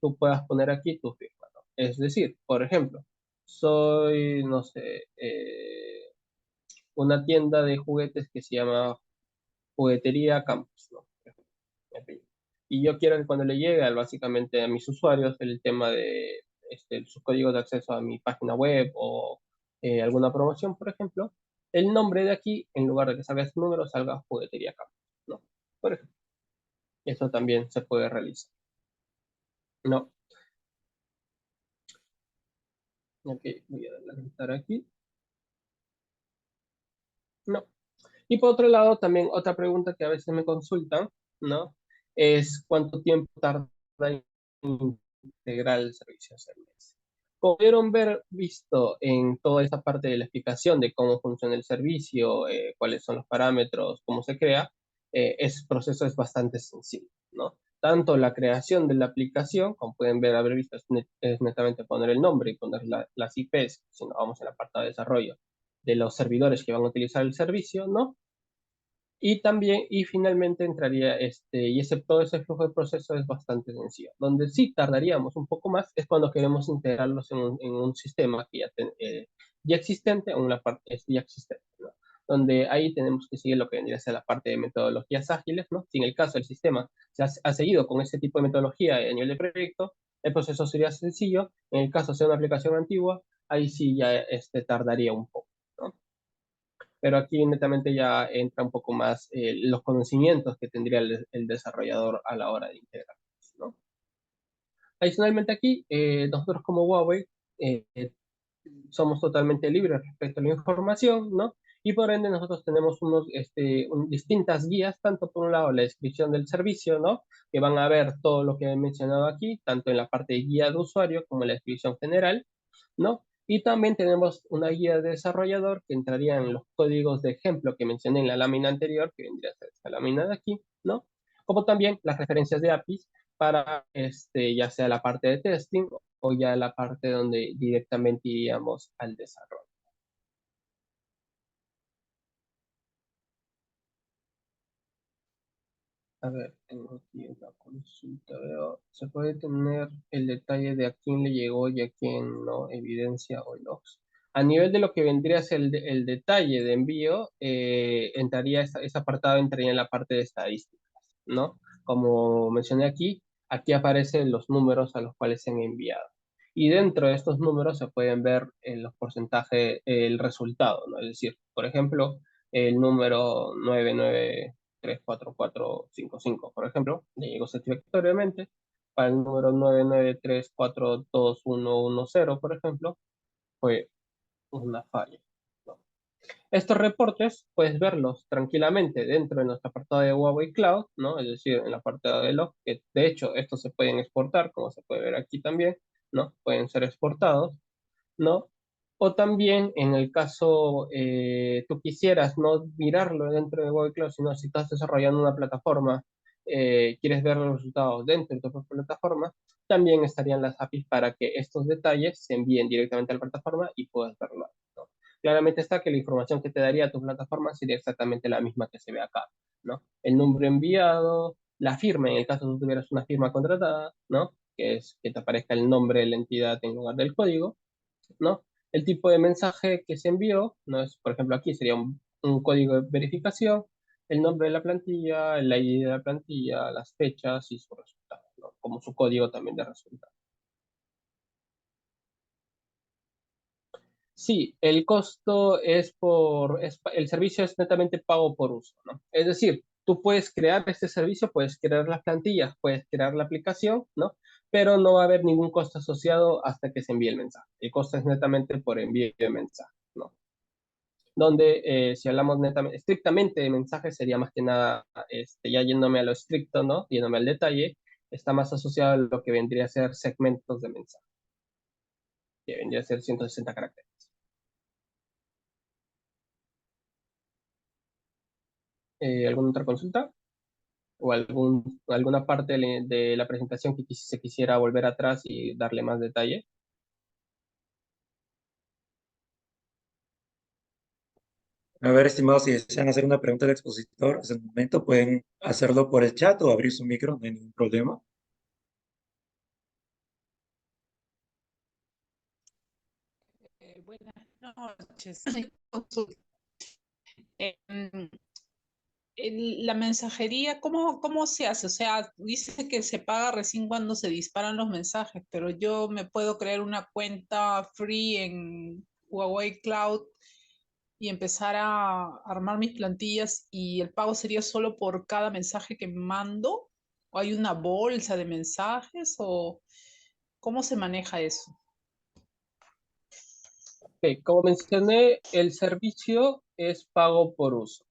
tú puedas poner aquí tu firma, ¿no? Es decir, por ejemplo, soy, no sé, una tienda de juguetes que se llama Juguetería Campus, ¿no? En fin. Y yo quiero que cuando le llegue básicamente a mis usuarios el tema de sus códigos de acceso a mi página web o alguna promoción, por ejemplo, el nombre de aquí, en lugar de que salga ese número, salga Juguetería Campus, ¿no? Por ejemplo, eso también se puede realizar, ¿no? Ok, voy a adelantar aquí, ¿no? Y por otro lado, también otra pregunta que a veces me consultan, ¿no? Es cuánto tiempo tarda en integrar el servicio a CMS. Como pudieron ver, visto en toda esta parte de la explicación de cómo funciona el servicio, cuáles son los parámetros, cómo se crea, ese proceso es bastante sencillo, ¿no? Tanto la creación de la aplicación, como pueden ver, haber visto, es netamente poner el nombre y poner las IPs, si no vamos en el apartado de desarrollo, de los servidores que van a utilizar el servicio, ¿no? Y también, y finalmente entraría y ese, todo ese flujo de proceso es bastante sencillo. Donde sí tardaríamos un poco más es cuando queremos integrarlos en un sistema que ya existente o una parte ya existente, ¿no? Donde ahí tenemos que seguir lo que vendría a ser la parte de metodologías ágiles, ¿no? Si en el caso el sistema ha seguido con ese tipo de metodología a nivel de proyecto, el proceso sería sencillo. En el caso sea una aplicación antigua, ahí sí ya tardaría un poco, ¿no? Pero aquí netamente ya entra un poco más los conocimientos que tendría el desarrollador a la hora de integrar, ¿no? Adicionalmente aquí, nosotros como Huawei somos totalmente libres respecto a la información, ¿no? Y por ende nosotros tenemos distintas guías, tanto por un lado la descripción del servicio, ¿no? Que van a ver todo lo que he mencionado aquí, tanto en la parte de guía de usuario como en la descripción general, ¿no? Y también tenemos una guía de desarrollador que entraría en los códigos de ejemplo que mencioné en la lámina anterior, que vendría a ser esta lámina de aquí, ¿no? Como también las referencias de APIs para ya sea la parte de testing o ya la parte donde directamente iríamos al desarrollo. A ver, tengo aquí una consulta, veo, se puede tener el detalle de a quién le llegó y a quién no, evidencia o logs. A nivel de lo que vendría a ser el detalle de envío, ese apartado entraría en la parte de estadísticas, ¿no? Como mencioné aquí, aquí aparecen los números a los cuales se han enviado. Y dentro de estos números se pueden ver los porcentajes, el resultado, ¿no? Es decir, por ejemplo, el número 9934455, por ejemplo, le llegó satisfactoriamente. Para el número 993421110, por ejemplo, fue una falla, ¿no? Estos reportes puedes verlos tranquilamente dentro de nuestro apartado de Huawei Cloud, ¿no? Es decir, en el apartado de log, que de hecho estos se pueden exportar, como se puede ver aquí también, ¿no? Pueden ser exportados, ¿no? O también en el caso tú quisieras no mirarlo dentro de Google Cloud, sino si estás desarrollando una plataforma, quieres ver los resultados dentro de tu propia plataforma, también estarían las APIs para que estos detalles se envíen directamente a la plataforma y puedas verlo, ¿no? Claramente está que la información que te daría tu plataforma sería exactamente la misma que se ve acá, ¿no? El número enviado, la firma, en el caso de que tuvieras una firma contratada, ¿no? que es que te aparezca el nombre de la entidad en lugar del código, ¿no? El tipo de mensaje que se envió, ¿no? Es, por ejemplo, aquí sería un código de verificación, el nombre de la plantilla, el ID de la plantilla, las fechas y su resultado, ¿no? Como su código también de resultado. Sí, el costo el servicio es netamente pago por uso, ¿no? Es decir, tú puedes crear este servicio, puedes crear las plantillas, puedes crear la aplicación, ¿no? Pero no va a haber ningún costo asociado hasta que se envíe el mensaje. El costo es netamente por envío de mensaje, ¿no? Donde si hablamos netamente, estrictamente de mensajes, sería más que nada, ya yéndome a lo estricto, ¿no? Yéndome al detalle, está más asociado a lo que vendría a ser segmentos de mensaje, que vendría a ser 160 caracteres. ¿Alguna otra consulta? ¿O alguna parte de la presentación que se quisiera volver atrás y darle más detalle? A ver, estimados, si desean hacer una pregunta al expositor, en el momento pueden hacerlo por el chat o abrir su micro, no hay ningún problema. Buenas noches. Em, la mensajería, ¿cómo se hace? O sea, dice que se paga recién cuando se disparan los mensajes, pero yo me puedo crear una cuenta free en Huawei Cloud y empezar a armar mis plantillas y el pago sería solo por cada mensaje que mando. ¿O hay una bolsa de mensajes o cómo se maneja eso? Ok, como mencioné, el servicio es pago por uso.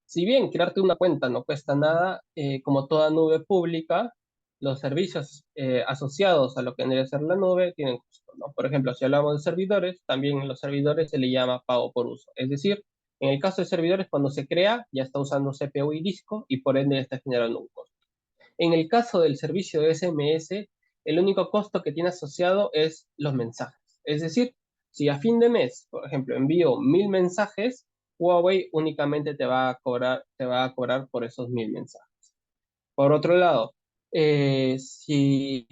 Si bien crearte una cuenta no cuesta nada, como toda nube pública, los servicios asociados a lo que vendría a ser la nube tienen costo, ¿no? Por ejemplo, si hablamos de servidores, también en los servidores se le llama pago por uso. Es decir, en el caso de servidores, cuando se crea, ya está usando CPU y disco y por ende está generando un costo. En el caso del servicio de SMS, el único costo que tiene asociado es los mensajes. Es decir, si a fin de mes, por ejemplo, envío 1000 mensajes, Huawei únicamente te va a cobrar por esos 1000 mensajes. Por otro lado, si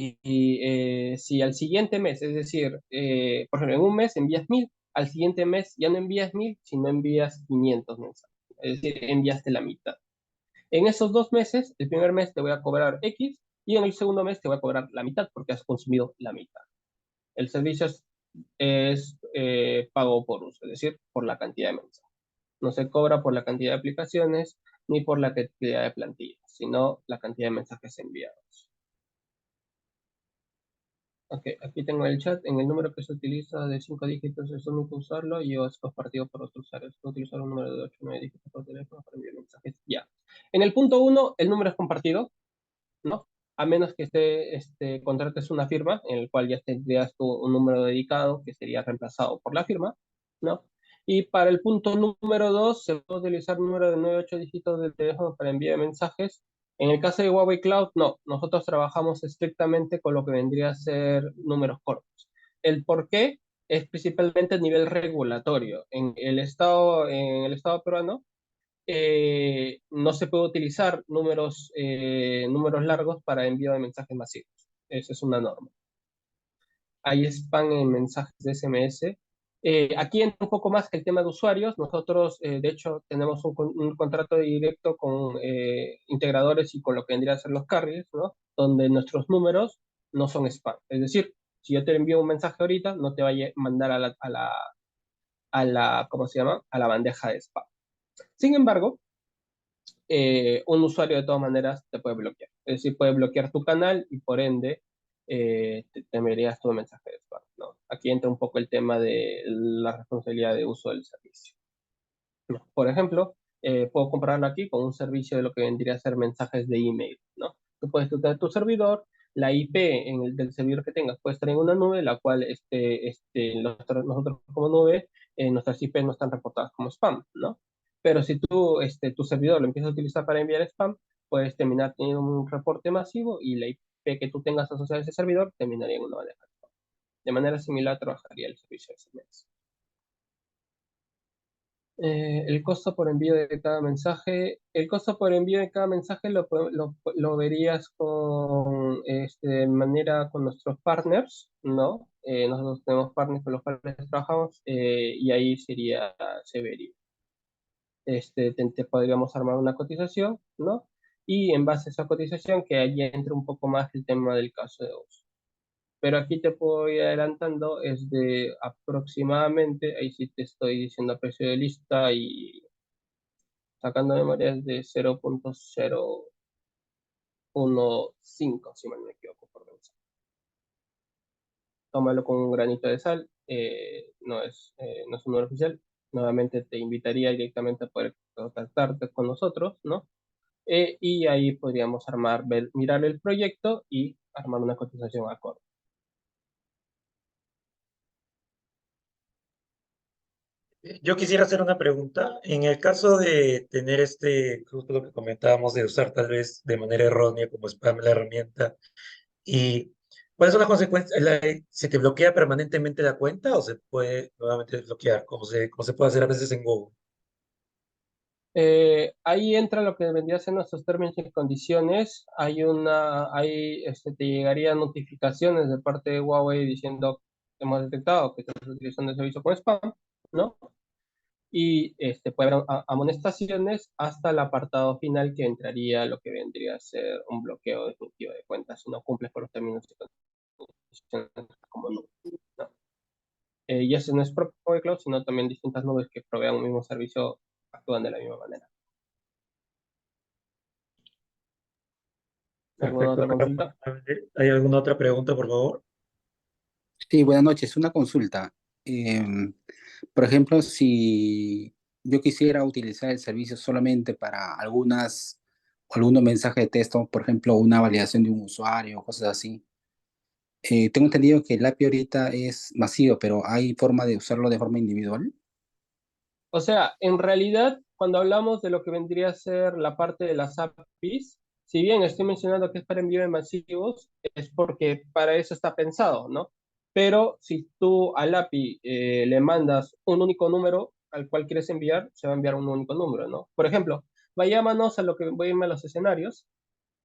al siguiente mes, es decir, por ejemplo, en un mes envías 1000, al siguiente mes ya no envías 1000, sino envías 500 mensajes. Es decir, enviaste la mitad. En esos 2 meses, el primer mes te voy a cobrar X y en el segundo mes te voy a cobrar la mitad porque has consumido la mitad. El servicio es pago por uso, es decir, por la cantidad de mensajes. No se cobra por la cantidad de aplicaciones ni por la cantidad de plantillas, sino la cantidad de mensajes enviados. Ok, aquí tengo el chat. En el número que se utiliza de 5 dígitos es único usarlo y es compartido por otros usuarios. Puedo utilizar un número de 8 o 9 dígitos por teléfono para enviar mensajes. Ya. En el punto 1, el número es compartido, ¿no? A menos que contrates una firma en el cual ya tendrías tú un número dedicado que sería reemplazado por la firma, ¿no? Y para el punto número 2 se puede utilizar un número de 9 8 dígitos de teléfono para enviar mensajes. En el caso de Huawei Cloud, no. Nosotros trabajamos estrictamente con lo que vendría a ser números cortos. El por qué es principalmente a nivel regulatorio. En el estado peruano, no se puede utilizar números largos para envío de mensajes masivos. Esa es una norma. Hay spam en mensajes de SMS. Aquí entra un poco más que el tema de usuarios. Nosotros, de hecho, tenemos un contrato directo con integradores y con lo que vendría a ser los carriers, ¿no? Donde nuestros números no son spam. Es decir, si yo te envío un mensaje ahorita, no te vaya a mandar ¿cómo se llama? A la bandeja de spam. Sin embargo, un usuario de todas maneras te puede bloquear. Es decir, puede bloquear tu canal y por ende te enviarías tu mensaje de spam, ¿no? Aquí entra un poco el tema de la responsabilidad de uso del servicio. ¿No? Por ejemplo, puedo compararlo aquí con un servicio de lo que vendría a ser mensajes de email, ¿no? Tú puedes tener tu servidor, la IP del servidor que tengas puede estar en una nube, la cual nosotros como nube, nuestras IP no están reportadas como spam, ¿no? Pero si tu servidor lo empiezas a utilizar para enviar spam, puedes terminar teniendo un reporte masivo y la IP que tú tengas asociada a ese servidor terminaría en una bandeja de spam. De manera similar trabajaría el servicio de SMS. El costo por envío de cada mensaje, el costo por envío de cada mensaje lo verías de manera con nuestros partners, ¿no? Nosotros tenemos partners con los cuales trabajamos y ahí se vería. Te podríamos armar una cotización, ¿no? Y en base a esa cotización que ahí entre un poco más el tema del caso de uso. Pero aquí te puedo ir adelantando, es de aproximadamente, ahí sí te estoy diciendo a precio de lista y sacando memorias de 0.015, si mal no me equivoco, por mensaje. Tómalo con un granito de sal, no es un número oficial. Nuevamente te invitaría directamente a poder contactarte con nosotros, ¿no? Y ahí podríamos mirar el proyecto y armar una cotización acorde. Yo quisiera hacer una pregunta. En el caso de tener justo lo que comentábamos, de usar tal vez de manera errónea como spam la herramienta, ¿y cuáles son las consecuencias? ¿Se te bloquea permanentemente la cuenta o se puede nuevamente desbloquear, como se puede hacer a veces en Google? Ahí entra lo que vendría a ser nuestros términos y condiciones. Te llegarían notificaciones de parte de Huawei diciendo que hemos detectado que estás utilizando el servicio con spam, ¿no? Y puede haber amonestaciones hasta el apartado final que entraría lo que vendría a ser un bloqueo definitivo de cuentas si no cumples con los términos y condiciones como nube, ¿no? Y ese no es propio de Cloud, sino también distintas nubes que provean un mismo servicio actúan de la misma manera. ¿Alguna Perfecto, otra Ricardo. consulta? ¿Hay alguna otra pregunta, por favor? Sí, buenas noches. Una consulta. Em, por ejemplo, si yo quisiera utilizar el servicio solamente para algunos mensajes de texto, por ejemplo, una validación de un usuario o cosas así, tengo entendido que el API ahorita es masivo, pero ¿hay forma de usarlo de forma individual? O sea, en realidad, cuando hablamos de lo que vendría a ser la parte de las APIs, si bien estoy mencionando que es para envío de masivos, es porque para eso está pensado, ¿no? Pero si tú al API le mandas un único número al cual quieres enviar, se va a enviar un único número, ¿no? Por ejemplo, vayámonos a lo que voy a irme a los escenarios,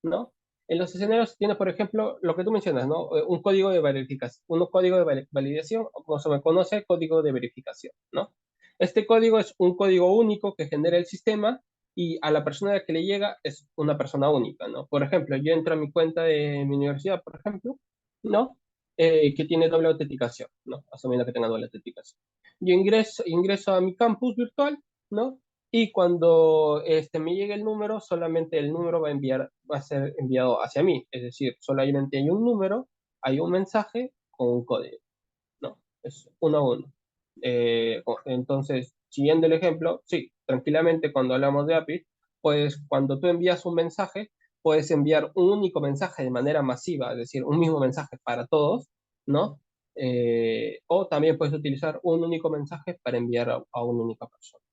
¿no? En los escenarios tiene, por ejemplo, lo que tú mencionas, ¿no? Un código de verificación, un código de validación, o como se me conoce, código de verificación, ¿no? Este código es un código único que genera el sistema y a la persona que le llega es una persona única, ¿no? Por ejemplo, yo entro a mi cuenta de mi universidad, por ejemplo, ¿no? Que tiene doble autenticación, ¿no? Asumiendo que tenga doble autenticación. Yo ingreso a mi campus virtual, ¿no? Y cuando me llegue el número, solamente el número va a ser enviado hacia mí. Es decir, solamente hay un número, hay un mensaje con un código, ¿no? Es uno a uno. Entonces, siguiendo el ejemplo, sí, tranquilamente cuando hablamos de API, pues cuando tú envías un mensaje, puedes enviar un único mensaje de manera masiva, es decir, un mismo mensaje para todos, ¿no? O también puedes utilizar un único mensaje para enviar a una única persona,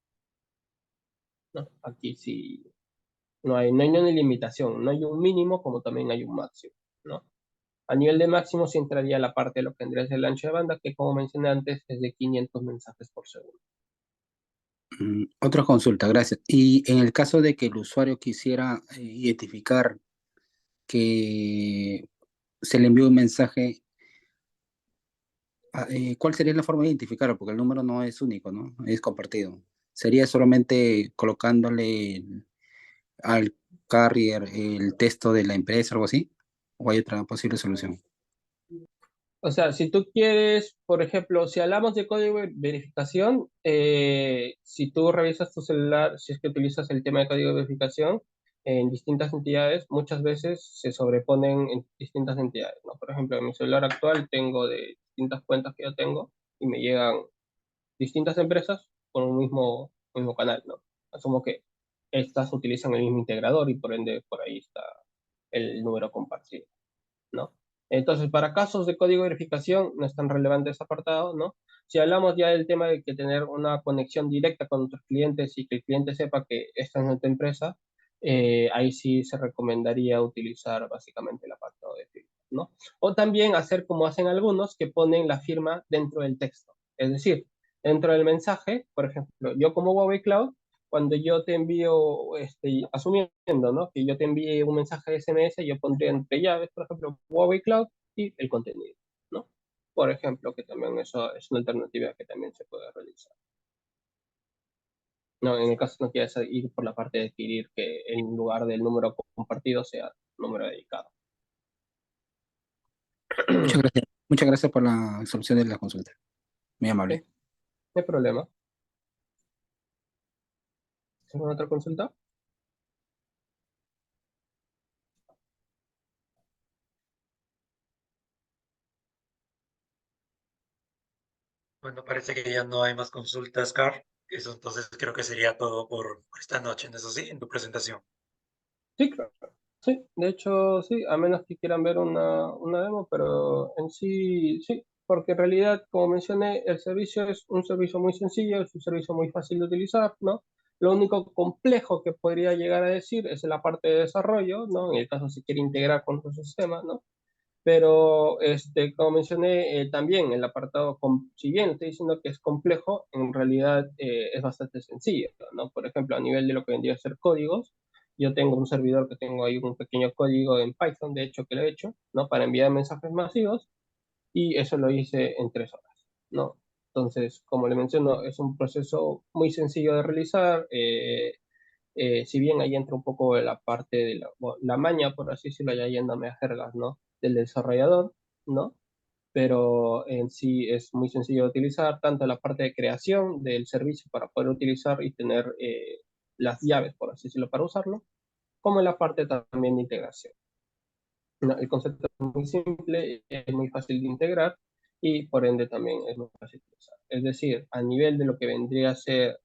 ¿no? Aquí sí no hay una limitación, no hay un mínimo como también hay un máximo, ¿no? A nivel de máximo sí entraría la parte de lo que tendría el ancho de banda, que como mencioné antes es de 500 mensajes por segundo. Otra consulta, gracias. Y en el caso de que el usuario quisiera identificar que se le envió un mensaje, ¿cuál sería la forma de identificarlo? Porque el número no es único, ¿no? Es compartido. ¿Sería solamente colocándole al carrier el texto de la empresa o algo así? ¿O hay otra posible solución? O sea, si tú quieres, por ejemplo, si hablamos de código de verificación, si tú revisas tu celular, si es que utilizas el tema de código de verificación en distintas entidades, muchas veces se sobreponen en distintas entidades, ¿no? Por ejemplo, en mi celular actual tengo de distintas cuentas que yo tengo y me llegan distintas empresas con un mismo canal, ¿no? Asumo que estas utilizan el mismo integrador y por ende por ahí está el número compartido, ¿no? Entonces, para casos de código de verificación no es tan relevante ese apartado, ¿no? Si hablamos ya del tema de que tener una conexión directa con nuestros clientes y que el cliente sepa que esta es nuestra empresa, ahí sí se recomendaría utilizar básicamente el apartado de firma, ¿no? O también hacer como hacen algunos que ponen la firma dentro del texto. Es decir, Dentro del mensaje, por ejemplo, yo como Huawei Cloud, cuando yo te envío, asumiendo, ¿no? Que yo te envíe un mensaje de SMS, yo pondría entre llaves, por ejemplo, Huawei Cloud y el contenido, ¿no? Por ejemplo, que también eso es una alternativa que también se puede realizar. No, en el caso no quieres ir por la parte de adquirir que en lugar del número compartido sea número dedicado. Muchas gracias. Muchas gracias por la solución de la consulta. Muy Sí, amable. no hay problema. ¿Alguna otra consulta? Bueno, parece que ya no hay más consultas, Carl. Eso entonces creo que sería todo por esta noche, ¿no es así? En tu presentación. Sí, claro. Sí, de hecho, sí, a menos que quieran ver una demo, pero en sí, sí, porque en realidad, como mencioné, el servicio es un servicio muy sencillo, es un servicio muy fácil de utilizar, ¿no? Lo único complejo que podría llegar a decir es en la parte de desarrollo, ¿no? En el caso si quiere integrar con otro sistema, ¿no? Pero, como mencioné, también el apartado, si bien estoy diciendo que es complejo, en realidad es bastante sencillo, ¿no? Por ejemplo, a nivel de lo que vendría a ser códigos, yo tengo un servidor que tengo ahí un pequeño código en Python, de hecho, que lo he hecho, ¿no? Para enviar mensajes masivos, y eso lo hice en 3 horas, ¿no? Entonces, como le menciono, es un proceso muy sencillo de realizar. Si bien ahí entra un poco la parte de la maña, por así decirlo, ya yéndome a jergas, ¿no? Del desarrollador, ¿no? Pero en sí es muy sencillo de utilizar, tanto la parte de creación del servicio para poder utilizar y tener las llaves, por así decirlo, para usarlo, como en la parte también de integración. No, el concepto es muy simple, es muy fácil de integrar y por ende también es muy fácil de usar. Es decir, a nivel de lo que vendría a ser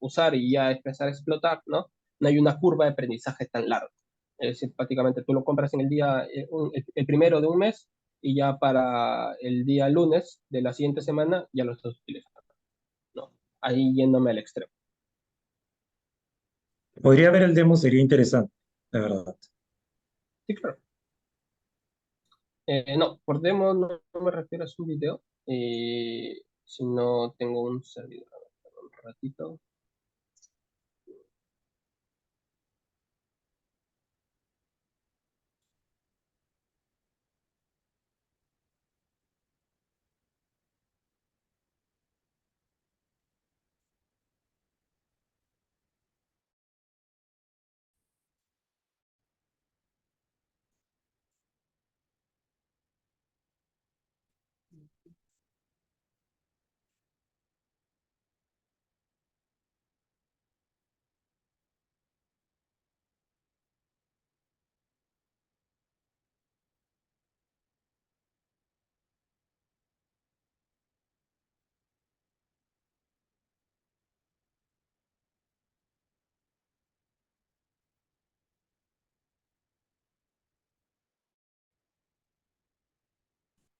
usar y ya empezar a explotar, ¿no? No hay una curva de aprendizaje tan larga. Es decir, prácticamente tú lo compras en el día, el primero de un mes y ya para el día lunes de la siguiente semana ya lo estás utilizando, ¿no? Ahí yéndome al extremo. Podría ver el demo, sería interesante, la verdad. Sí, claro. No, por demo no me refiero a un video, sino tengo un servidor. A ver, un ratito.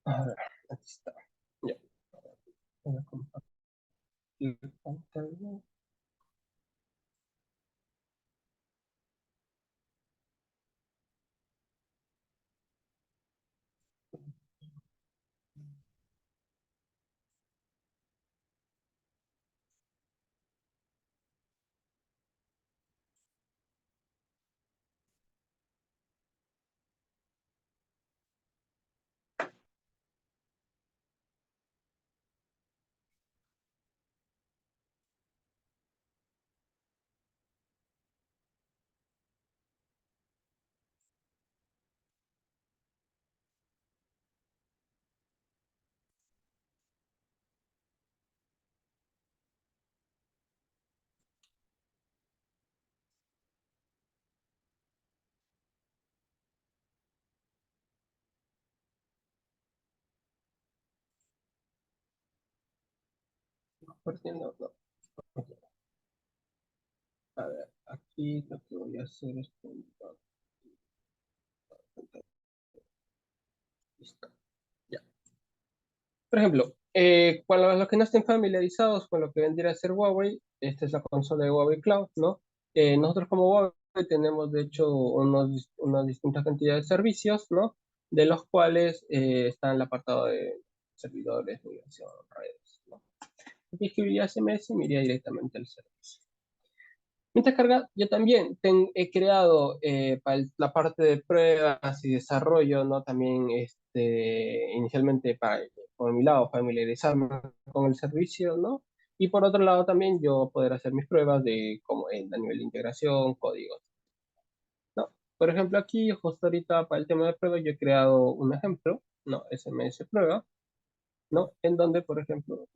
A ver, aquí está. Ya. Voy a compartir pantalla. Compartiendo, no. Ok. A ver, aquí lo que voy a hacer es listo. Ya. Por ejemplo, para los que no estén familiarizados con lo que vendría a ser Huawei, esta es la consola de Huawei Cloud, ¿no? Nosotros como Huawei tenemos de hecho una distinta cantidad de servicios, ¿no? De los cuales está en el apartado de servidores, migración, redes, ¿no? Aquí escribiría SMS y me iría directamente al servicio. Mientras carga, yo también he creado para la parte de pruebas y desarrollo, ¿no? También inicialmente por mi lado, familiarizarme con el servicio, ¿no? Y por otro lado también yo poder hacer mis pruebas de como a nivel de integración, códigos, ¿no? Por ejemplo, aquí justo ahorita para el tema de pruebas yo he creado un ejemplo, ¿no? SMS prueba, ¿no? En donde, por ejemplo,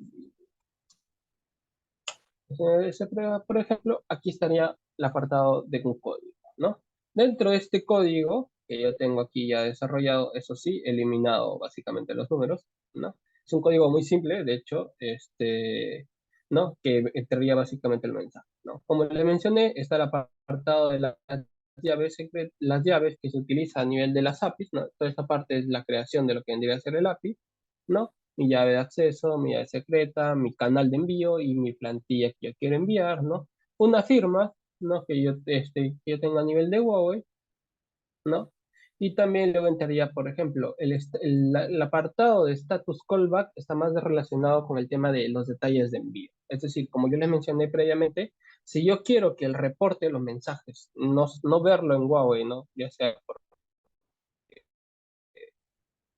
por ejemplo, aquí estaría el apartado de un código, ¿no? Dentro de este código que yo tengo aquí ya desarrollado, eso sí, eliminado básicamente los números, ¿no? Es un código muy simple, de hecho, ¿no? Que entraría básicamente el mensaje, ¿no? Como le mencioné, está el apartado de las llaves las llaves que se utiliza a nivel de las APIs, ¿no? Toda esta parte es la creación de lo que vendría a ser el API, ¿no? Mi llave de acceso, mi llave secreta, mi canal de envío y mi plantilla que yo quiero enviar, ¿no? Una firma, ¿no? Que yo tengo a nivel de Huawei, ¿no? Y también luego entraría, por ejemplo, el apartado de status callback está más relacionado con el tema de los detalles de envío. Es decir, como yo les mencioné previamente, si yo quiero que el reporte los mensajes, no verlo en Huawei, ¿no? Ya sea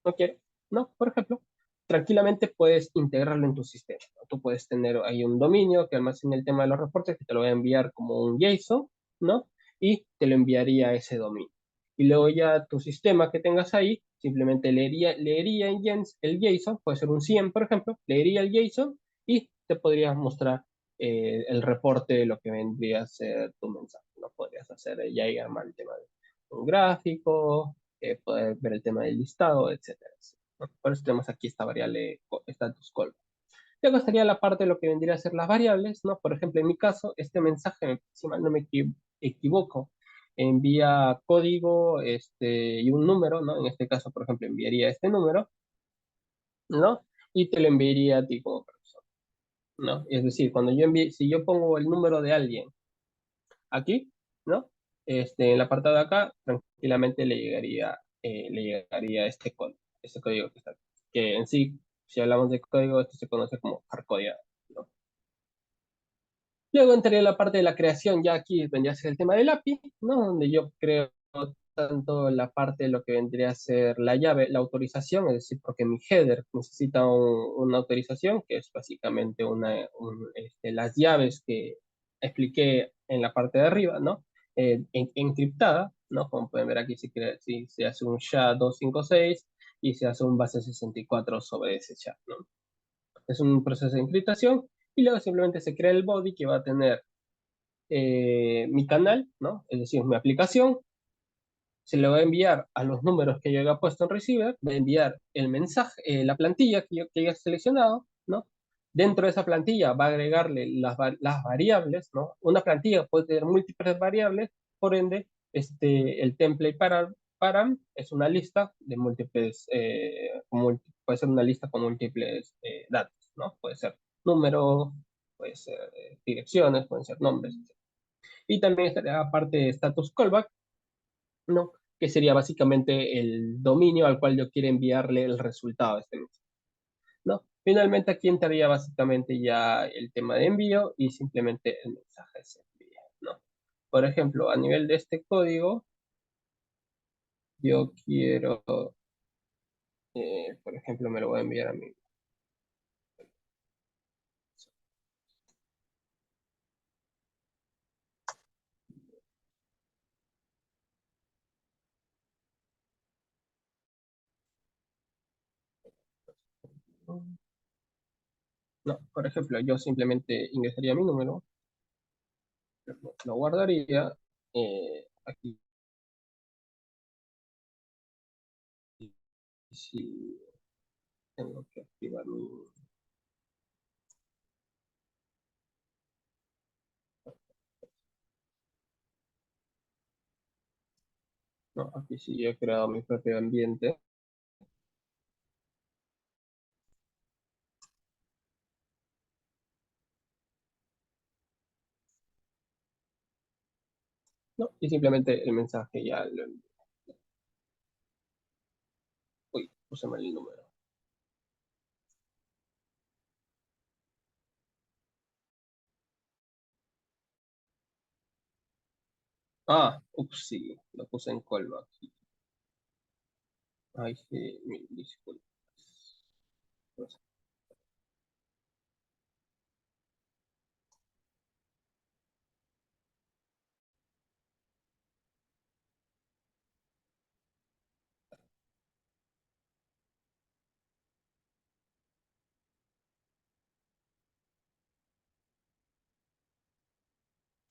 no quiero, no, por ejemplo, tranquilamente puedes integrarlo en tu sistema, ¿no? Tú puedes tener ahí un dominio que almacene el tema de los reportes, que te lo voy a enviar como un JSON, ¿no? Y te lo enviaría a ese dominio. Y luego ya tu sistema que tengas ahí, simplemente leería el JSON, puede ser un 100, por ejemplo, leería el JSON y te podrías mostrar el reporte de lo que vendría a ser tu mensaje, ¿no? Podrías hacer ya armar el tema de un gráfico, poder ver el tema del listado, etcétera, ¿no? Por eso tenemos aquí esta variable status call. Luego estaría la parte de lo que vendría a ser las variables, ¿no? Por ejemplo, en mi caso, este mensaje, si mal no me equivoco, envía código y un número, ¿no? En este caso, por ejemplo, enviaría este número, ¿no? Y te lo enviaría a ti como persona, ¿no? Es decir, cuando yo envíe, si yo pongo el número de alguien aquí, ¿no? En el apartado de acá, tranquilamente le llegaría este código que está aquí, que en sí, si hablamos de código, esto se conoce como hardcoded, ¿no? Luego entraría la parte de la creación, ya aquí vendría a ser el tema del API, ¿no? Donde yo creo tanto la parte de lo que vendría a ser la llave, la autorización, es decir, porque mi header necesita una autorización, que es básicamente las llaves que expliqué en la parte de arriba, ¿no? Encriptada, ¿no? Como pueden ver aquí, si se hace un SHA-256 y se hace un base 64 sobre ese SHA, ¿no? Es un proceso de encriptación y luego simplemente se crea el body que va a tener mi canal, ¿no? Es decir, mi aplicación, se le va a enviar a los números que yo haya puesto en receiver, va a enviar el mensaje, la plantilla que haya seleccionado, ¿no? Dentro de esa plantilla va a agregarle las variables, ¿no? Una plantilla puede tener múltiples variables, por ende, el template param es una lista de múltiples, puede ser una lista con múltiples datos, ¿no? Puede ser número, puede ser direcciones, pueden ser nombres, etc. Y también estaría aparte de status callback, ¿no? Que sería básicamente el dominio al cual yo quiero enviarle el resultado de este mensaje, ¿no? Finalmente aquí entraría básicamente ya el tema de envío y simplemente el mensaje se envía, ¿no? Por ejemplo, a nivel de este código, yo quiero, por ejemplo, me lo voy a enviar a mí. No, por ejemplo, yo simplemente ingresaría mi número, lo guardaría, aquí, si tengo que activar mi... No, aquí sí yo he creado mi propio ambiente. ¿No? Y simplemente el mensaje ya lo envío. Uy, puse mal el número. Ups, sí, lo puse en callback. Ay, sí, mil disculpas.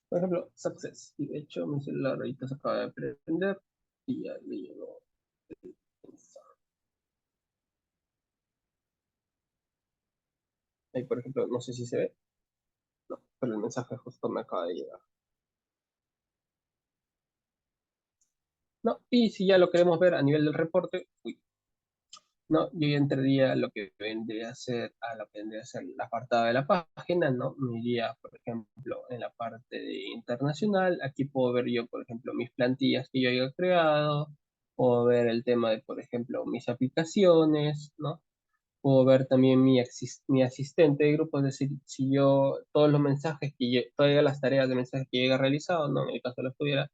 Por ejemplo, success. Y de hecho, mi celular ahorita se acaba de prender y ya le llegó el mensaje. Ahí, por ejemplo, no sé si se ve. No, pero el mensaje justo me acaba de llegar. No, y si ya lo queremos ver a nivel del reporte, no, yo ya entraría a lo que vendría a ser, a lo que vendría a ser la apartado de la página, ¿no? Me iría, por ejemplo, en la parte de internacional. Aquí puedo ver yo, por ejemplo, mis plantillas que yo haya creado. Puedo ver el tema de, por ejemplo, mis aplicaciones, ¿no? Puedo ver también mi asistente de grupo, es decir, si yo, todos los mensajes todas las tareas de mensajes que yo haya realizado, ¿no? En el caso lo pudiera,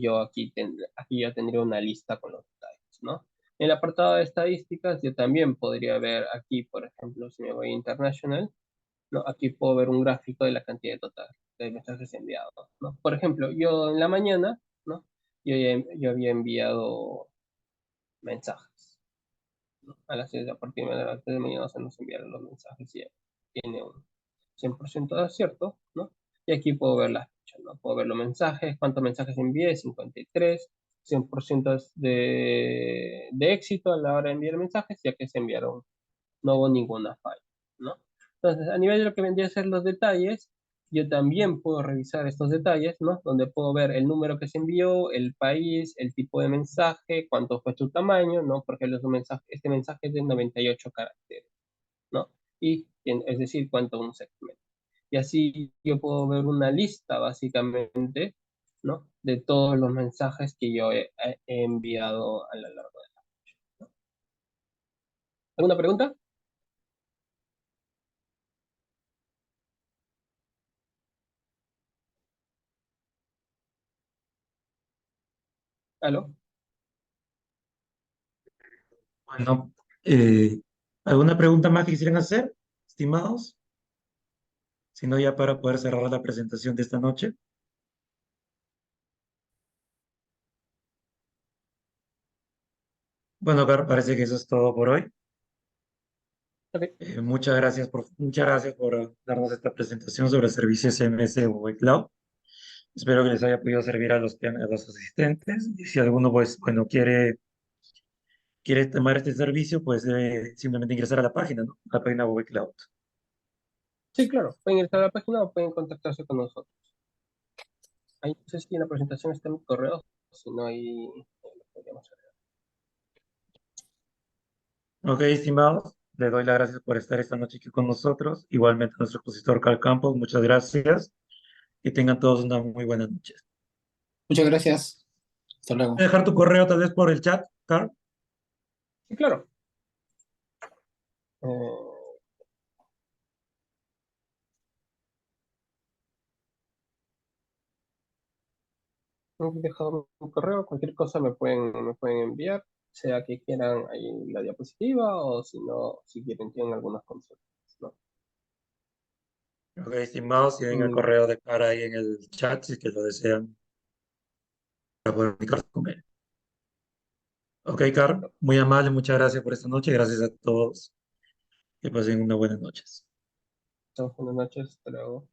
yo aquí ya tendría una lista con los detalles, ¿no? En el apartado de estadísticas, yo también podría ver aquí, por ejemplo, si me voy a International, ¿no? Aquí puedo ver un gráfico de la cantidad total de mensajes enviados, ¿no? Por ejemplo, yo en la mañana, ¿no? Yo había enviado mensajes, ¿no? A partir de las 3 de la mañana se nos enviaron los mensajes y tiene un 100% de acierto, ¿no? Y aquí puedo ver las fechas, ¿no? Puedo ver los mensajes, cuántos mensajes envié, 53, 100% de éxito a la hora de enviar mensajes, ya que se enviaron, no hubo ninguna falla, ¿no? Entonces, a nivel de lo que vendría a ser los detalles, yo también puedo revisar estos detalles, ¿no? Donde puedo ver el número que se envió, el país, el tipo de mensaje, cuánto fue su tamaño, ¿no? Porque este mensaje es de 98 caracteres, ¿no? Es decir, cuánto un segmento. Y así yo puedo ver una lista, básicamente, ¿no? De todos los mensajes que yo he enviado a lo largo de la... ¿Alguna pregunta? ¿Aló? Bueno, ¿alguna pregunta más que quisieran hacer, estimados? Si no, ya para poder cerrar la presentación de esta noche. Bueno, Carlos, parece que eso es todo por hoy. Ok. Muchas gracias por darnos esta presentación sobre el servicio SMS Google Cloud. Espero que les haya podido servir a los asistentes. Y si alguno, pues, bueno, quiere tomar este servicio, pues debe simplemente ingresar a la página, ¿no? La página Google Cloud. Sí, claro. Pueden ingresar a la página o pueden contactarse con nosotros. Ahí no sé si en la presentación está mi correo, si no, ahí lo podríamos hacer. Ok, estimados, le doy las gracias por estar esta noche aquí con nosotros. Igualmente a nuestro expositor Carl Campos, muchas gracias. Que tengan todos una muy buena noche. Muchas gracias. Hasta luego. ¿Puedes dejar tu correo tal vez por el chat, Carl? Sí, claro. Eh, he dejado mi correo, cualquier cosa me pueden enviar, sea que quieran ahí la diapositiva o si no, si quieren, tienen algunas consultas, ¿no? Ok, estimados, tienen el Mm, correo de Carl ahí en el chat si es que lo desean para poder comunicarse con él. Ok, Carl, muy amable, muchas gracias por esta noche. Gracias a todos. Que pasen una buena noche. Buenas noches, hasta luego.